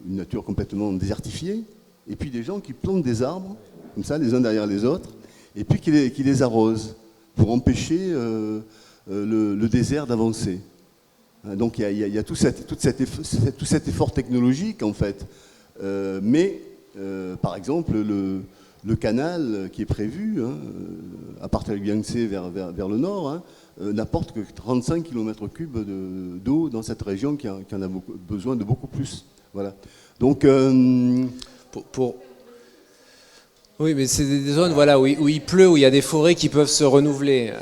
nature complètement désertifiée, et puis des gens qui plantent des arbres, comme ça, les uns derrière les autres, et puis qui les arrosent pour empêcher le désert d'avancer. Donc il y a tout cet effort technologique, en fait. Mais, par exemple, le canal qui est prévu, à partir du Yangtze vers le nord, n'apporte que 35 km3 d'eau dans cette région qui en a besoin de beaucoup plus. Voilà. Donc, oui, mais c'est des zones voilà, où il pleut, où il y a des forêts qui peuvent se renouveler.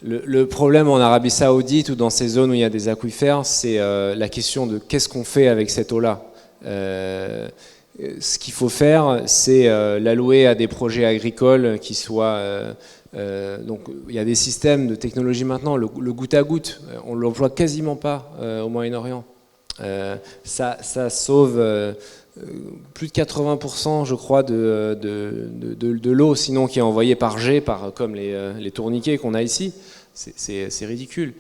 Le problème en Arabie Saoudite ou dans ces zones où il y a des aquifères, c'est la question de qu'est-ce qu'on fait avec cette eau-là. Ce qu'il faut faire, c'est l'allouer à des projets agricoles qui soient... donc il y a des systèmes de technologie maintenant, le goutte à goutte, on ne l'emploie quasiment pas au Moyen-Orient. Ça sauve plus de 80%, je crois, de l'eau, sinon qui est envoyée par jet, comme les tourniquets qu'on a ici. C'est ridicule.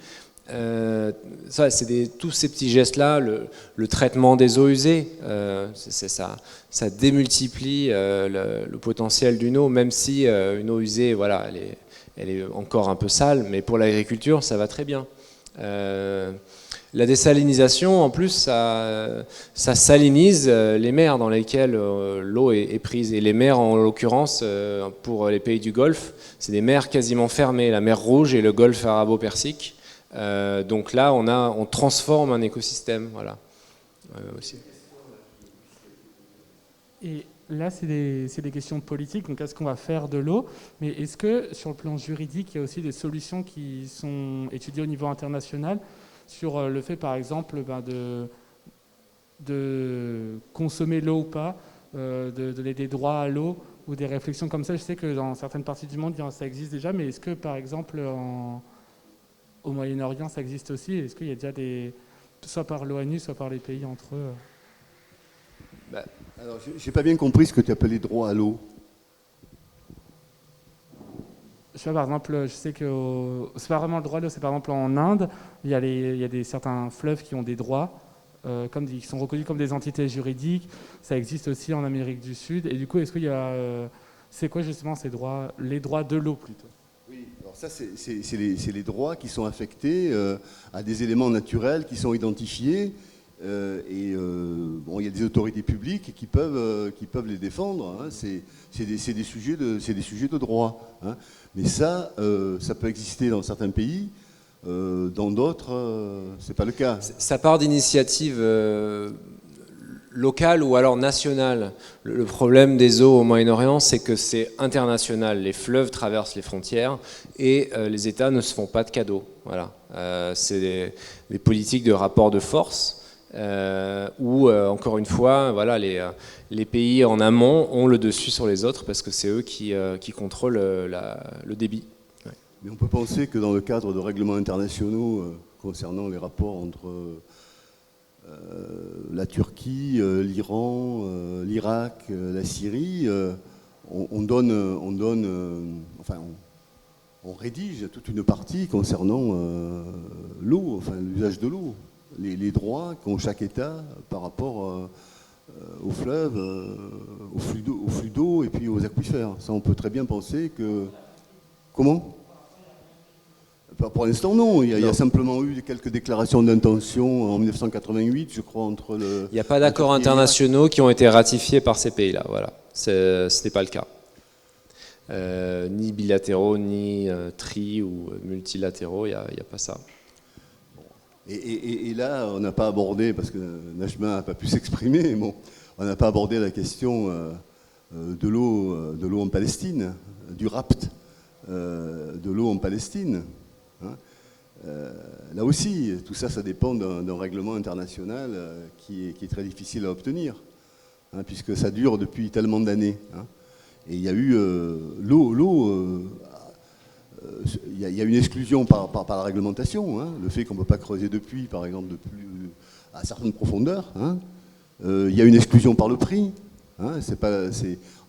C'est tous ces petits gestes-là, le traitement des eaux usées, ça démultiplie le potentiel d'une eau, même si une eau usée, voilà, elle est encore un peu sale, mais pour l'agriculture, ça va très bien. La désalinisation, en plus, ça salinise les mers dans lesquelles l'eau est prise. Et les mers, en l'occurrence, pour les pays du Golfe, c'est des mers quasiment fermées, la mer Rouge et le Golfe arabo-persique. Donc là, on transforme un écosystème. Voilà. Aussi. Et là, c'est des questions politiques. Donc, qu'est-ce qu'on va faire de l'eau? Mais est-ce que, sur le plan juridique, il y a aussi des solutions qui sont étudiées au niveau international sur le fait, par exemple, de consommer l'eau ou pas, de donner des droits à l'eau ou des réflexions comme ça? Je sais que dans certaines parties du monde, ça existe déjà, mais est-ce que, par exemple, au Moyen-Orient, ça existe aussi? Est-ce qu'il y a déjà soit par l'ONU, soit par les pays entre eux? Alors, je n'ai pas bien compris ce que tu appelais droit à l'eau. Je sais, par exemple, je sais que c'est pas vraiment le droit à l'eau, c'est par exemple en Inde, il y a certains fleuves qui ont des droits qui sont reconnus comme des entités juridiques. Ça existe aussi en Amérique du Sud. Et du coup, est-ce qu'il y a... c'est quoi justement ces droits, les droits de l'eau plutôt? Oui, alors ça, c'est les droits qui sont affectés à des éléments naturels qui sont identifiés. Bon, il y a des autorités publiques qui peuvent les défendre. Hein. C'est des sujets de droit. Hein. Mais ça peut exister dans certains pays. Dans d'autres, c'est pas le cas. Ça part d'initiatives locales ou alors nationales. Le problème des eaux au Moyen-Orient, c'est que c'est international. Les fleuves traversent les frontières et les États ne se font pas de cadeaux. Voilà. C'est des politiques de rapport de force où, encore une fois, voilà, les pays en amont ont le dessus sur les autres parce que c'est eux qui contrôlent le débit. Mais on peut penser que dans le cadre de règlements internationaux concernant les rapports entre la Turquie, l'Iran, l'Irak, la Syrie, on rédige toute une partie concernant l'eau, enfin l'usage de l'eau, les droits qu'ont chaque État par rapport aux fleuves, aux flux d'eau et puis aux aquifères. Ça, on peut très bien penser que... Comment ? Pour l'instant, non. Il y a simplement eu quelques déclarations d'intention en 1988, je crois, entre le... Il n'y a pas d'accords internationaux qui ont été ratifiés par ces pays-là. Voilà. Ce n'est pas le cas. Ni bilatéraux, ni tri ou multilatéraux, il n'y a pas ça. Et là, on n'a pas abordé, parce que Najma n'a pas pu s'exprimer, bon, on n'a pas abordé la question de l'eau en Palestine, du rapt de l'eau en Palestine. Hein. Là aussi, tout ça, ça dépend d'un règlement international qui est très difficile à obtenir, hein, puisque ça dure depuis tellement d'années. Hein. Et il y a eu il y a une exclusion par la réglementation, hein, le fait qu'on ne peut pas creuser de puits, par exemple, à certaines profondeurs. Hein. Il y a une exclusion par le prix. Hein,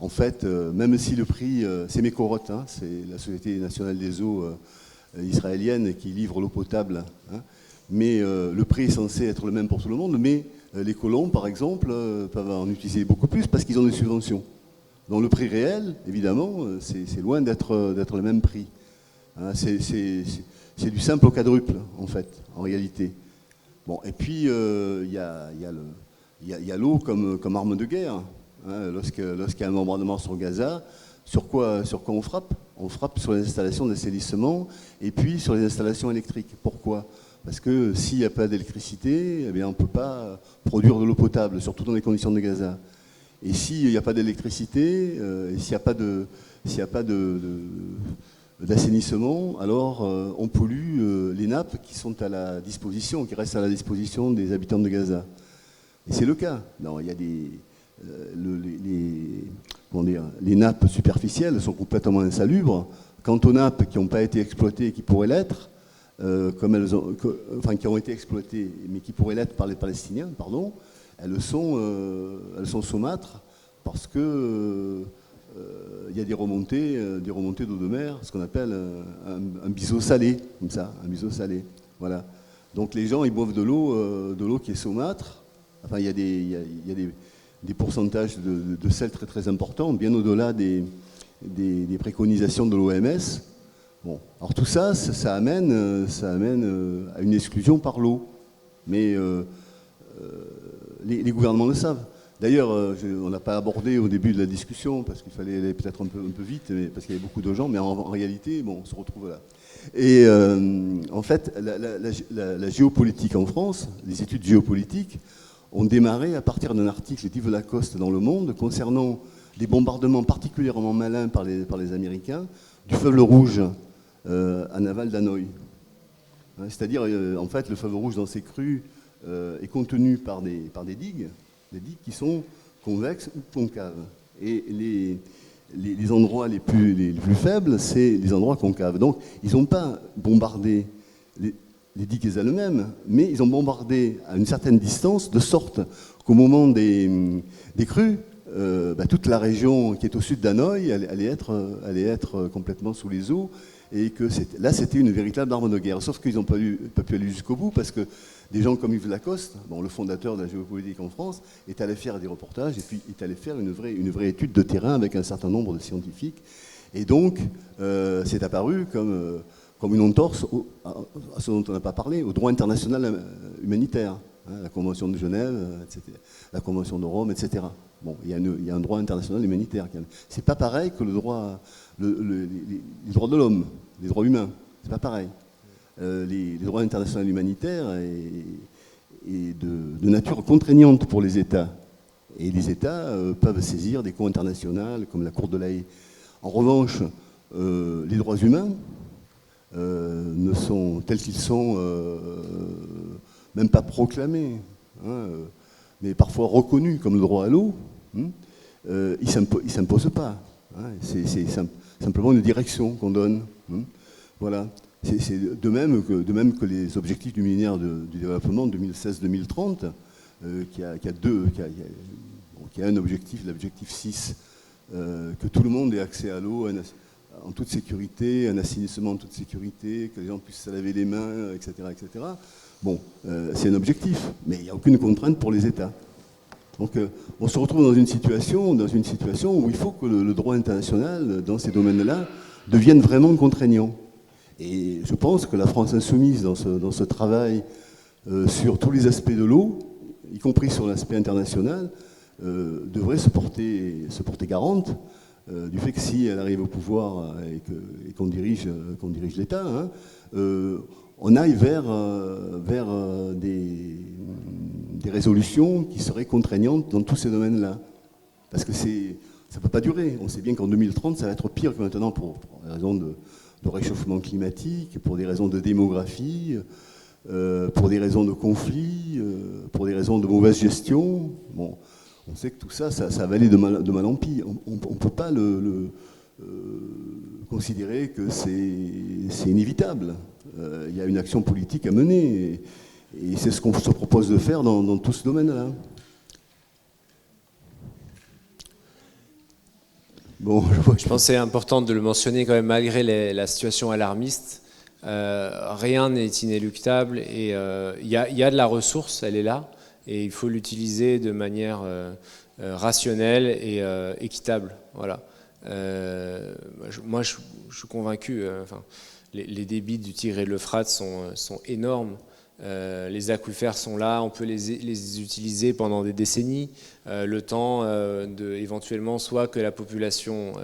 en fait, même si le prix, c'est Mekorot, hein, c'est la Société nationale des eaux israélienne qui livre l'eau potable, hein, mais le prix est censé être le même pour tout le monde, mais les colons, par exemple, peuvent en utiliser beaucoup plus parce qu'ils ont des subventions. Donc le prix réel, évidemment, c'est loin d'être le même prix. Hein, c'est du simple au quadruple, en fait, en réalité. Bon, et puis, il y a l'eau comme arme de guerre. Hein, lorsqu'il y a un bombardement sur Gaza, sur quoi on frappe? On frappe sur les installations d'assainissement et puis sur les installations électriques. Pourquoi? Parce que s'il n'y a pas d'électricité, eh bien, on ne peut pas produire de l'eau potable, surtout dans les conditions de Gaza. Et s'il n'y a pas d'électricité, et s'il n'y a pas d'assainissement, alors on pollue les nappes qui sont à la disposition, qui restent à la disposition des habitants de Gaza. Et c'est le cas. Non, il y a les nappes superficielles sont complètement insalubres. Quant aux nappes qui n'ont pas été exploitées et qui pourraient l'être, qui ont été exploitées mais qui pourraient l'être par les Palestiniens, pardon, elles sont saumâtres parce que il y a des remontées d'eau de mer, ce qu'on appelle un biseau salé, comme ça, un biseau salé. Voilà. Donc les gens ils boivent de l'eau qui est saumâtre. Enfin, il y a des pourcentages de sel très très importants, bien au-delà des préconisations de l'OMS. Bon, alors tout ça, ça amène à une exclusion par l'eau. Mais les gouvernements le savent. D'ailleurs, on n'a pas abordé au début de la discussion, parce qu'il fallait aller peut-être un peu vite, parce qu'il y avait beaucoup de gens, mais en réalité, bon, on se retrouve là. Et en fait, la géopolitique en France, les études géopolitiques, ont démarré à partir d'un article d'Yves Lacoste dans Le Monde concernant les bombardements particulièrement malins par les Américains du fleuve Rouge en aval d'Hanoï. C'est-à-dire, en fait, le fleuve Rouge dans ses crues est contenu par des digues qui sont convexes ou concaves. Et les endroits les plus faibles, c'est les endroits concaves. Donc, ils n'ont pas bombardé les digues elles-mêmes, mais ils ont bombardé à une certaine distance, de sorte qu'au moment des crues, toute la région qui est au sud d'Hanoï allait être complètement sous les eaux, et que là, c'était une véritable arme de guerre. Sauf qu'ils n'ont pas pu aller jusqu'au bout, parce que des gens comme Yves Lacoste, bon, le fondateur de la géopolitique en France, est allé faire des reportages, et puis est allé faire une vraie étude de terrain avec un certain nombre de scientifiques. Et donc, c'est apparu comme une entorse à ce dont on n'a pas parlé, au droit international humanitaire. La Convention de Genève, etc., la Convention de Rome, etc. Bon, il y a un droit international humanitaire. C'est pas pareil que les droits de l'homme, les droits humains. C'est pas pareil. Les droits internationaux humanitaires est de nature contraignante pour les États. Et les États peuvent saisir des cours internationaux comme la Cour de la Haye. En revanche, les droits humains ne sont tels qu'ils sont même pas proclamés, mais parfois reconnus comme le droit à l'eau. Ils ne s'imposent pas. C'est simplement une direction qu'on donne. Voilà. C'est de même que les objectifs du millénaire du développement 2016-2030, qui a un objectif, l'objectif 6, que tout le monde ait accès à l'eau en toute sécurité, un assainissement en toute sécurité, que les gens puissent se laver les mains, etc. etc. Bon, c'est un objectif, mais il n'y a aucune contrainte pour les États. Donc on se retrouve dans une situation où il faut que le droit international, dans ces domaines-là, devienne vraiment contraignant. Et je pense que la France insoumise, dans ce travail sur tous les aspects de l'eau, y compris sur l'aspect international, devrait se porter garante du fait que si elle arrive au pouvoir et qu'on dirige l'État, on aille vers des résolutions qui seraient contraignantes dans tous ces domaines-là. Parce que ça ne peut pas durer. On sait bien qu'en 2030, ça va être pire que maintenant pour des raisons de réchauffement climatique, pour des raisons de démographie, pour des raisons de conflit, pour des raisons de mauvaise gestion. Bon, on sait que tout ça va aller de mal en pis. On ne peut pas considérer que c'est inévitable. Il y a une action politique à mener, et c'est ce qu'on se propose de faire dans tout ce domaine-là. Bon, je pense que c'est important de le mentionner quand même, malgré la situation alarmiste. Rien n'est inéluctable, et il y a de la ressource, elle est là, et il faut l'utiliser de manière rationnelle et équitable. Voilà. Moi, je suis convaincu. Les débits du Tigre et de l'Euphrate sont énormes. Les aquifères sont là, on peut les utiliser pendant des décennies, le temps éventuellement soit que la population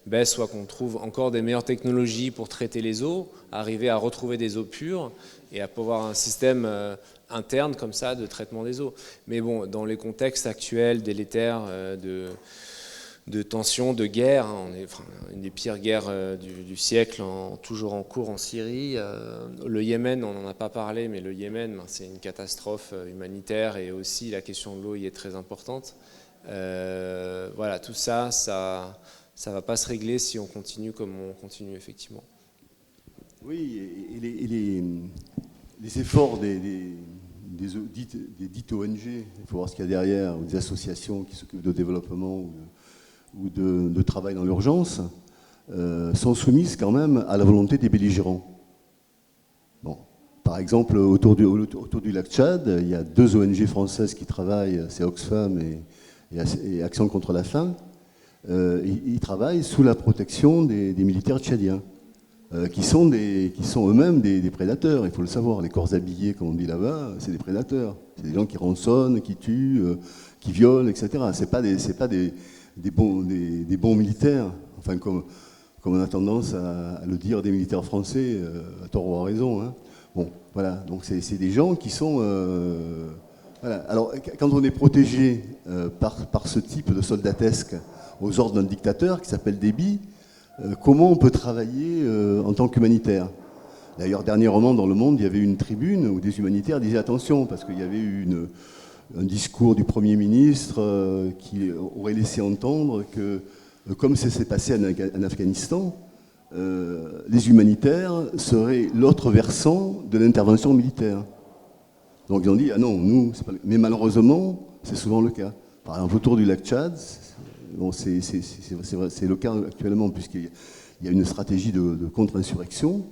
baisse, soit qu'on trouve encore des meilleures technologies pour traiter les eaux, arriver à retrouver des eaux pures et à pouvoir un système interne comme ça de traitement des eaux. Mais bon, dans les contextes actuels délétères de tensions, de guerre, on est une des pires guerres du siècle, toujours en cours en Syrie. Le Yémen, on n'en a pas parlé, mais le Yémen, c'est une catastrophe humanitaire, et aussi la question de l'eau y est très importante. Voilà, tout ça ne va pas se régler si on continue comme on continue, effectivement. Oui, et les efforts des dites ONG, il faut voir ce qu'il y a derrière, ou des associations qui s'occupent de développement ou de travail dans l'urgence, sont soumises quand même à la volonté des belligérants. Bon. Par exemple, autour du lac Tchad, il y a 2 ONG françaises qui travaillent, c'est Oxfam et Action contre la faim. Ils travaillent sous la protection des militaires tchadiens, qui sont eux-mêmes des prédateurs, il faut le savoir. Les corps habillés, comme on dit là-bas, c'est des prédateurs. C'est des gens qui rançonnent, qui tuent, qui violent, etc. C'est pas des bons militaires, enfin comme on a tendance à le dire des militaires français, à tort ou à raison. Hein. Bon, voilà, donc c'est des gens qui sont... voilà. Alors, quand on est protégé par ce type de soldatesque aux ordres d'un dictateur qui s'appelle Déby, comment on peut travailler en tant qu'humanitaire? D'ailleurs, dernièrement, dans Le Monde, il y avait une tribune où des humanitaires disaient attention, parce qu'il y avait eu un discours du Premier ministre qui aurait laissé entendre que, comme ça s'est passé en Afghanistan, les humanitaires seraient l'autre versant de l'intervention militaire. Donc ils ont dit, ah non, nous, c'est pas... Mais malheureusement, c'est souvent le cas. Par exemple, autour du lac Tchad, bon, c'est le cas actuellement, puisqu'il il y a une stratégie de contre-insurrection.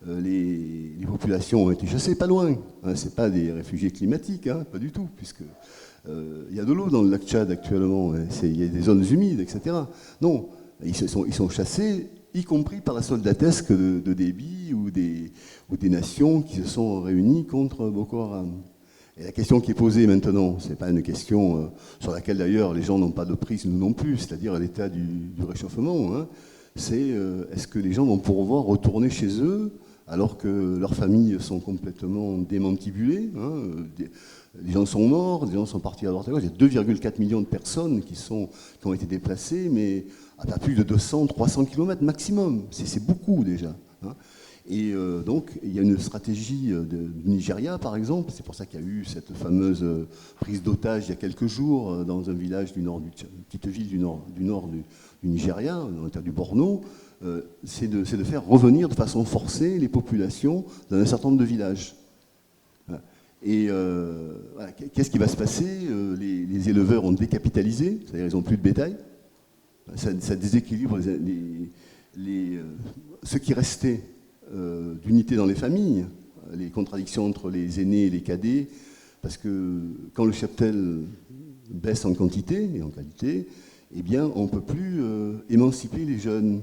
Les populations ont été chassées pas loin. Hein, ce n'est pas des réfugiés climatiques, hein, pas du tout, puisque il y a de l'eau dans le lac Tchad actuellement, hein, il y a des zones humides, etc. Non, ils sont chassés, y compris par la soldatesque de Déby ou des nations qui se sont réunies contre Boko Haram. Et la question qui est posée maintenant, ce n'est pas une question sur laquelle d'ailleurs les gens n'ont pas de prise, nous non plus, c'est-à-dire à l'état du réchauffement, hein, c'est est-ce que les gens vont pouvoir retourner chez eux alors que leurs familles sont complètement démantibulées, hein, les gens sont morts, les gens sont partis à droite à gauche. Il y a 2,4 millions de personnes qui ont été déplacées, mais à plus de 200, 300 km maximum. C'est beaucoup déjà. Hein. Et donc, il y a une stratégie du Nigeria, par exemple. C'est pour ça qu'il y a eu cette fameuse prise d'otage il y a quelques jours dans un village du nord, une petite ville du nord du Nigeria, dans l'état du Borno. C'est de faire revenir de façon forcée les populations dans un certain nombre de villages. Et voilà, qu'est-ce qui va se passer? Les éleveurs ont décapitalisé, c'est-à-dire ils n'ont plus de bétail. Ça déséquilibre ce qui restait d'unité dans les familles, les contradictions entre les aînés et les cadets, parce que quand le cheptel baisse en quantité et en qualité, eh bien, on ne peut plus émanciper les jeunes,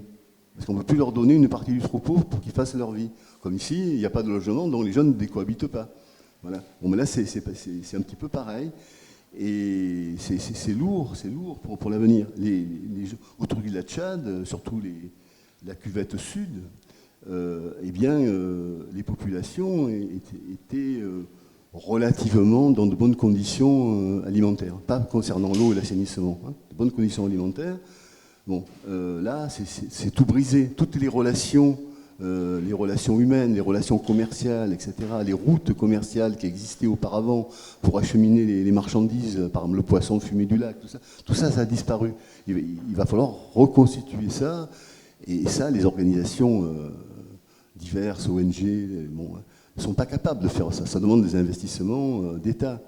parce qu'on ne peut plus leur donner une partie du troupeau pour qu'ils fassent leur vie. Comme ici, il n'y a pas de logement, donc les jeunes ne décohabitent pas. Voilà. Bon, mais là, c'est un petit peu pareil. Et c'est lourd pour l'avenir. Autour du lac Tchad, surtout la cuvette sud, eh bien, les populations étaient relativement dans de bonnes conditions alimentaires. Pas concernant l'eau et l'assainissement, hein, de bonnes conditions alimentaires. Bon, là, c'est tout brisé. Toutes les relations humaines, les relations commerciales, etc., les routes commerciales qui existaient auparavant pour acheminer les marchandises, par exemple le poisson fumé du lac, tout ça, ça a disparu. Il va falloir reconstituer ça, et ça, les organisations diverses, ONG, ne sont pas capables de faire ça. Ça demande des investissements d'État.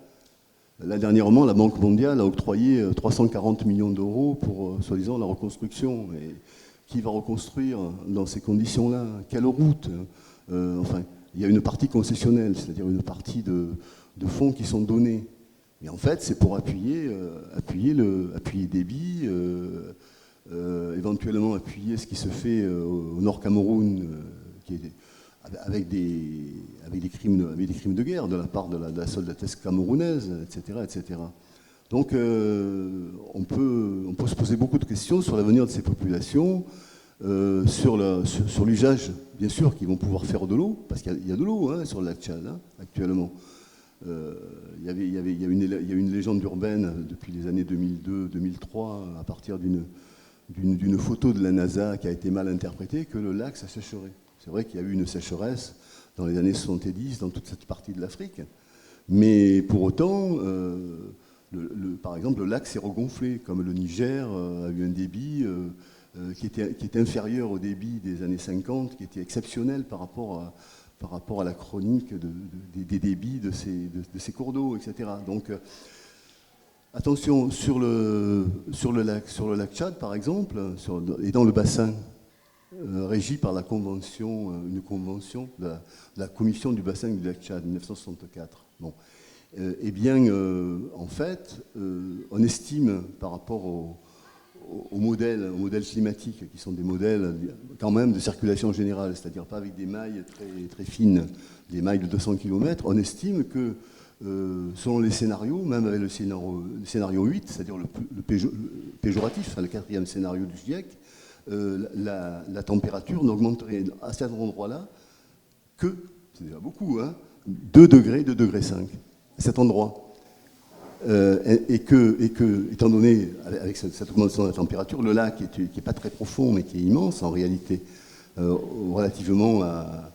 Là, dernièrement, la Banque mondiale a octroyé 340 millions d'euros pour, soi-disant, la reconstruction. Et qui va reconstruire dans ces conditions-là? Quelle route? Enfin, il y a une partie concessionnelle, c'est-à-dire une partie de fonds qui sont donnés. Et en fait, c'est pour appuyer Déby, éventuellement appuyer ce qui se fait au Nord Cameroun, avec des crimes de guerre de la part de la soldatesque camerounaise, etc., etc. Donc on peut se poser beaucoup de questions sur l'avenir de ces populations, sur l'usage, bien sûr, qu'ils vont pouvoir faire de l'eau, parce qu'il y a de l'eau hein, sur le lac Tchad hein, actuellement. Il y a une légende urbaine depuis les années 2002-2003, à partir d'une photo de la NASA qui a été mal interprétée, que le lac s'assécherait. C'est vrai qu'il y a eu une sécheresse dans les années 70 dans toute cette partie de l'Afrique, mais pour autant... par exemple, le lac s'est regonflé, comme le Niger a eu un débit qui était inférieur au débit des années 50, qui était exceptionnel par rapport à la chronique des débits de ces cours d'eau, etc. Donc, attention, sur le lac Tchad, par exemple, et dans le bassin régi par une convention de la commission du bassin du lac Tchad, 1964. Bon. Eh bien, en fait, on estime par rapport aux modèles climatiques, qui sont des modèles quand même de circulation générale, c'est-à-dire pas avec des mailles très, très fines, des mailles de 200 km, on estime que, selon les scénarios, même avec le scénario 8, c'est-à-dire le péjoratif, enfin, le 4e scénario du GIEC, la température n'augmenterait à cet endroit-là que, c'est déjà beaucoup, hein, 2 degrés, 2,5 degrés à cet endroit. Et que, étant donné, avec cette augmentation de la température, le lac, qui n'est pas très profond, mais qui est immense en réalité, relativement à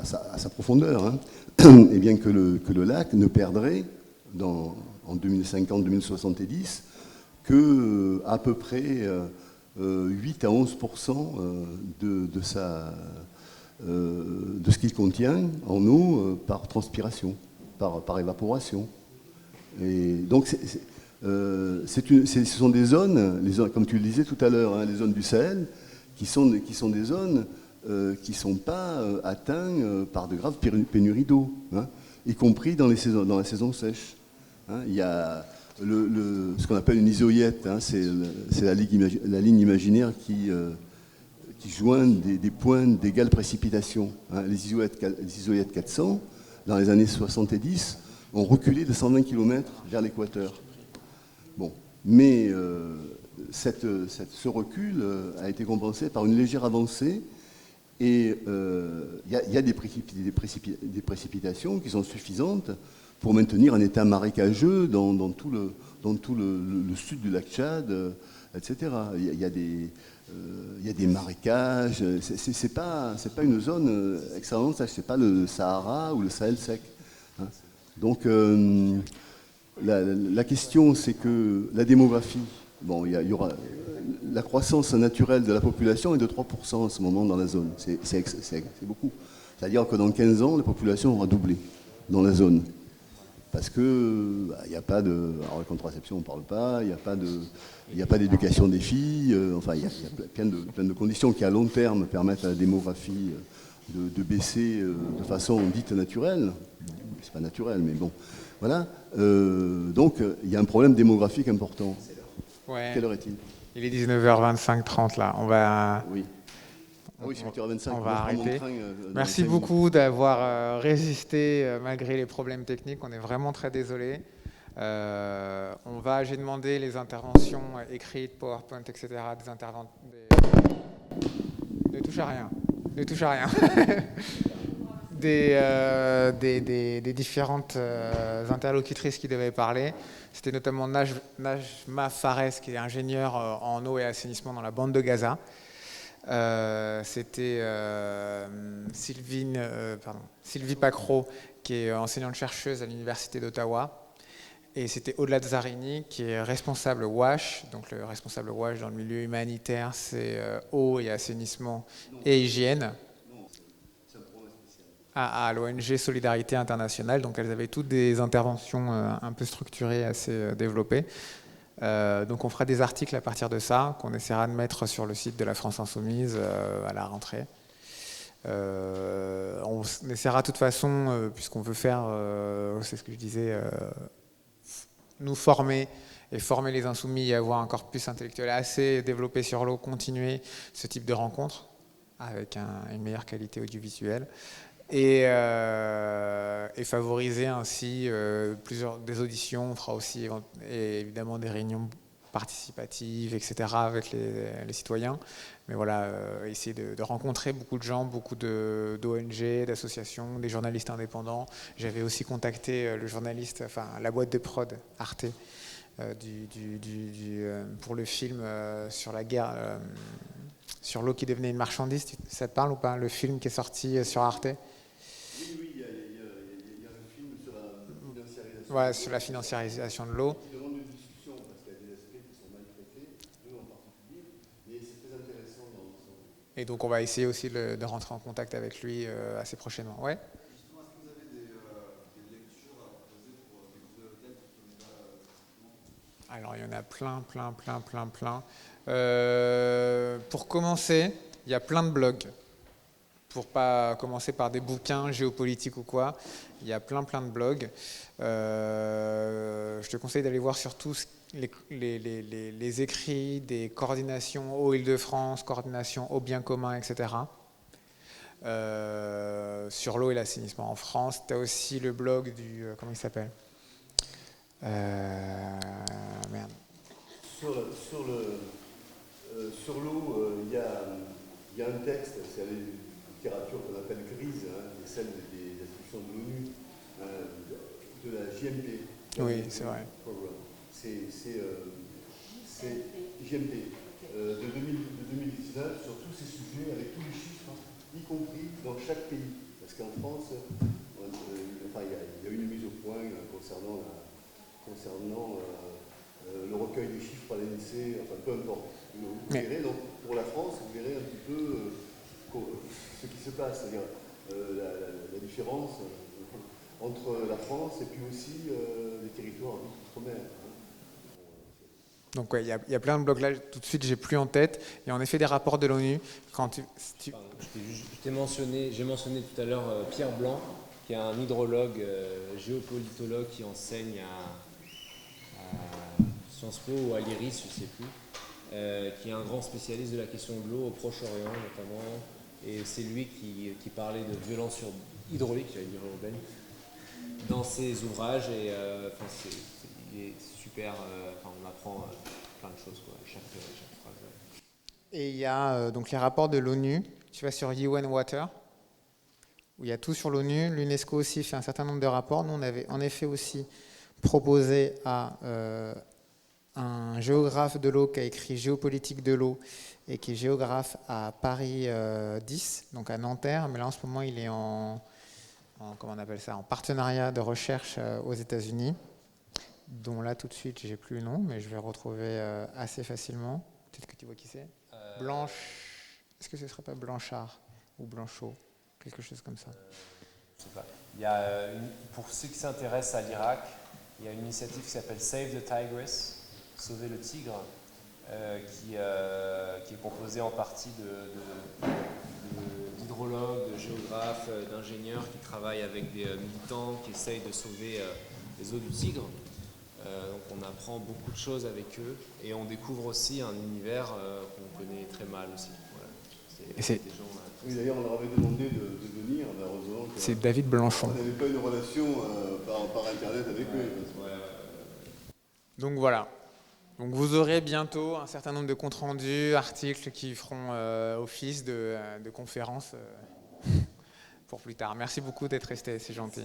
sa profondeur, hein, et bien que le lac ne perdrait, en 2050-2070, que à peu près 8 à 11% de ce qu'il contient en eau par transpiration, par évaporation. Et donc, ce sont des zones, comme tu le disais tout à l'heure, hein, les zones du Sahel, qui sont des zones qui ne sont pas atteintes par de graves pénuries d'eau, hein, y compris dans la saison sèche. Hein. Il y a ce qu'on appelle une isoyette, hein, c'est la ligne imaginaire qui joint des points d'égale précipitation. Hein. Les isoyettes 400, dans les années 70, ont reculé de 120 km vers l'équateur. Bon. Mais ce recul a été compensé par une légère avancée et il y a des précipitations qui sont suffisantes pour maintenir un état marécageux dans tout le sud du lac Tchad, etc. Il y a des marécages. C'est pas une zone extrêmement sèche. C'est pas le Sahara ou le Sahel sec. Hein. Donc la question, c'est que la démographie, bon, il y aura la croissance naturelle de la population est de 3% en ce moment dans la zone. C'est beaucoup. C'est-à-dire que dans 15 ans, la population aura doublé dans la zone. Parce que il n'y a pas de... Alors, la contraception, on ne parle pas, il n'y a pas d'éducation des filles, enfin, il y a plein de conditions qui, à long terme, permettent à la démographie de baisser de façon dite naturelle. C'est pas naturel, mais bon. Voilà. Donc, il y a un problème démographique important. Ouais. Quelle heure est-il ? Il est 19h25, 30 là. On va... Oui. Ah oui, c'est 8h25. On va arrêter. Train, Merci beaucoup d'avoir résisté malgré les problèmes techniques. On est vraiment très désolé. J'ai demandé les interventions écrites, PowerPoint, etc. Ne touche à rien. Ne touche à rien. des différentes interlocutrices qui devaient parler. C'était notamment Najma Fares, qui est ingénieure en eau et assainissement dans la bande de Gaza. C'était Sylvie Pacro, qui est enseignante-chercheuse à l'Université d'Ottawa. Et c'était Aude Zarini, qui est responsable WASH. Donc le responsable WASH dans le milieu humanitaire, c'est eau et assainissement et hygiène. À l'ONG Solidarité Internationale. Donc elles avaient toutes des interventions un peu structurées, assez développées. Donc on fera des articles à partir de ça, qu'on essaiera de mettre sur le site de la France Insoumise à la rentrée. On essaiera de toute façon, puisqu'on veut faire, c'est ce que je disais, nous former et former les insoumis et avoir un corpus intellectuel assez développé sur l'eau, continuer ce type de rencontres avec une meilleure qualité audiovisuelle. Et favoriser ainsi des auditions. On fera aussi évidemment des réunions participatives, etc. avec les citoyens. Mais voilà, essayer de rencontrer beaucoup de gens, beaucoup d'ONG, d'associations, des journalistes indépendants. J'avais aussi contacté le journaliste, enfin la boîte de prod, Arte, pour le film sur la guerre, sur l'eau qui devenait une marchandise. Ça te parle ou pas, le film qui est sorti sur Arte ? Oui, il y a un film sur la financiarisation. Ouais, sur la financiarisation de l'eau. Qui demande une discussion, parce qu'il y a des aspects qui sont mal traités, eux en particulier, mais c'est très intéressant dans l'ensemble. Et donc on va essayer aussi de rentrer en contact avec lui assez prochainement. Ouais. Justement, est-ce que vous avez des lectures à proposer pour des bibliothèques qui ne sont pas... Alors il y en a plein. Pour commencer, il y a plein de blogs. Pour pas commencer par des bouquins géopolitiques ou quoi, il y a plein de blogs. Je te conseille d'aller voir surtout les écrits des coordinations Eau Île-de-France, coordination Eau Bien Commun, etc. Sur l'eau et l'assainissement en France. Tu as aussi le blog du... comment il s'appelle ? Merde. Sur l'eau, il y a un texte, c'est la littérature qu'on appelle grise, hein, qui est celle des institutions de l'ONU, de la JMP. Oui, c'est vrai. C'est JMP de 2019 sur tous ces sujets, avec tous les chiffres, y compris dans chaque pays. Parce qu'en France, il y a eu une mise au point concernant le recueil des chiffres par l'INSEE, enfin peu importe. Vous verrez, donc, pour la France, vous verrez un petit peu ce qui se passe, c'est-à-dire la différence entre la France et puis aussi les territoires d'outre-mer. Donc ouais, il y a plein de blogs là, tout de suite, j'ai plus en tête. Il y a en effet des rapports de l'ONU. Pardon, J'ai mentionné tout à l'heure Pierre Blanc, qui est un hydrologue, géopolitologue qui enseigne à Sciences Po ou à l'IRIS, je ne sais plus, qui est un grand spécialiste de la question de l'eau au Proche-Orient notamment. Et c'est lui qui parlait de violence hydraulique, j'allais dire urbaine, dans ses ouvrages. Et il est super, on apprend plein de choses, quoi, chaque phrase. Et il y a donc les rapports de l'ONU. Tu vas sur UN Water, où il y a tout sur l'ONU. L'UNESCO aussi fait un certain nombre de rapports. Nous, on avait en effet aussi proposé à un géographe de l'eau qui a écrit Géopolitique de l'eau et qui est géographe à Paris 10, donc à Nanterre. Mais là, en ce moment, il est comment on appelle ça, en partenariat de recherche aux États-Unis, dont là, tout de suite, j'ai plus le nom, mais je vais le retrouver assez facilement. Peut-être que tu vois qui c'est. Blanche. Est-ce que ce ne serait pas Blanchard ou Blanchot? Quelque chose comme ça. Je sais pas. Il y a pour ceux qui s'intéressent à l'Irak, il y a une initiative qui s'appelle Save the Tigris, Sauver le Tigre, qui est composée en partie d'hydrologues, de géographes, d'ingénieurs qui travaillent avec des militants qui essayent de sauver les eaux du Tigre. Donc on apprend beaucoup de choses avec eux et on découvre aussi un univers qu'on connaît très mal aussi. Voilà. C'est des gens, Oui, d'ailleurs, on leur avait demandé de venir, malheureusement. C'est David Blanchon. On n'avait pas une relation par Internet avec eux. Donc voilà. Donc vous aurez bientôt un certain nombre de comptes rendus, articles qui feront office de conférences pour plus tard. Merci beaucoup d'être resté, c'est gentil.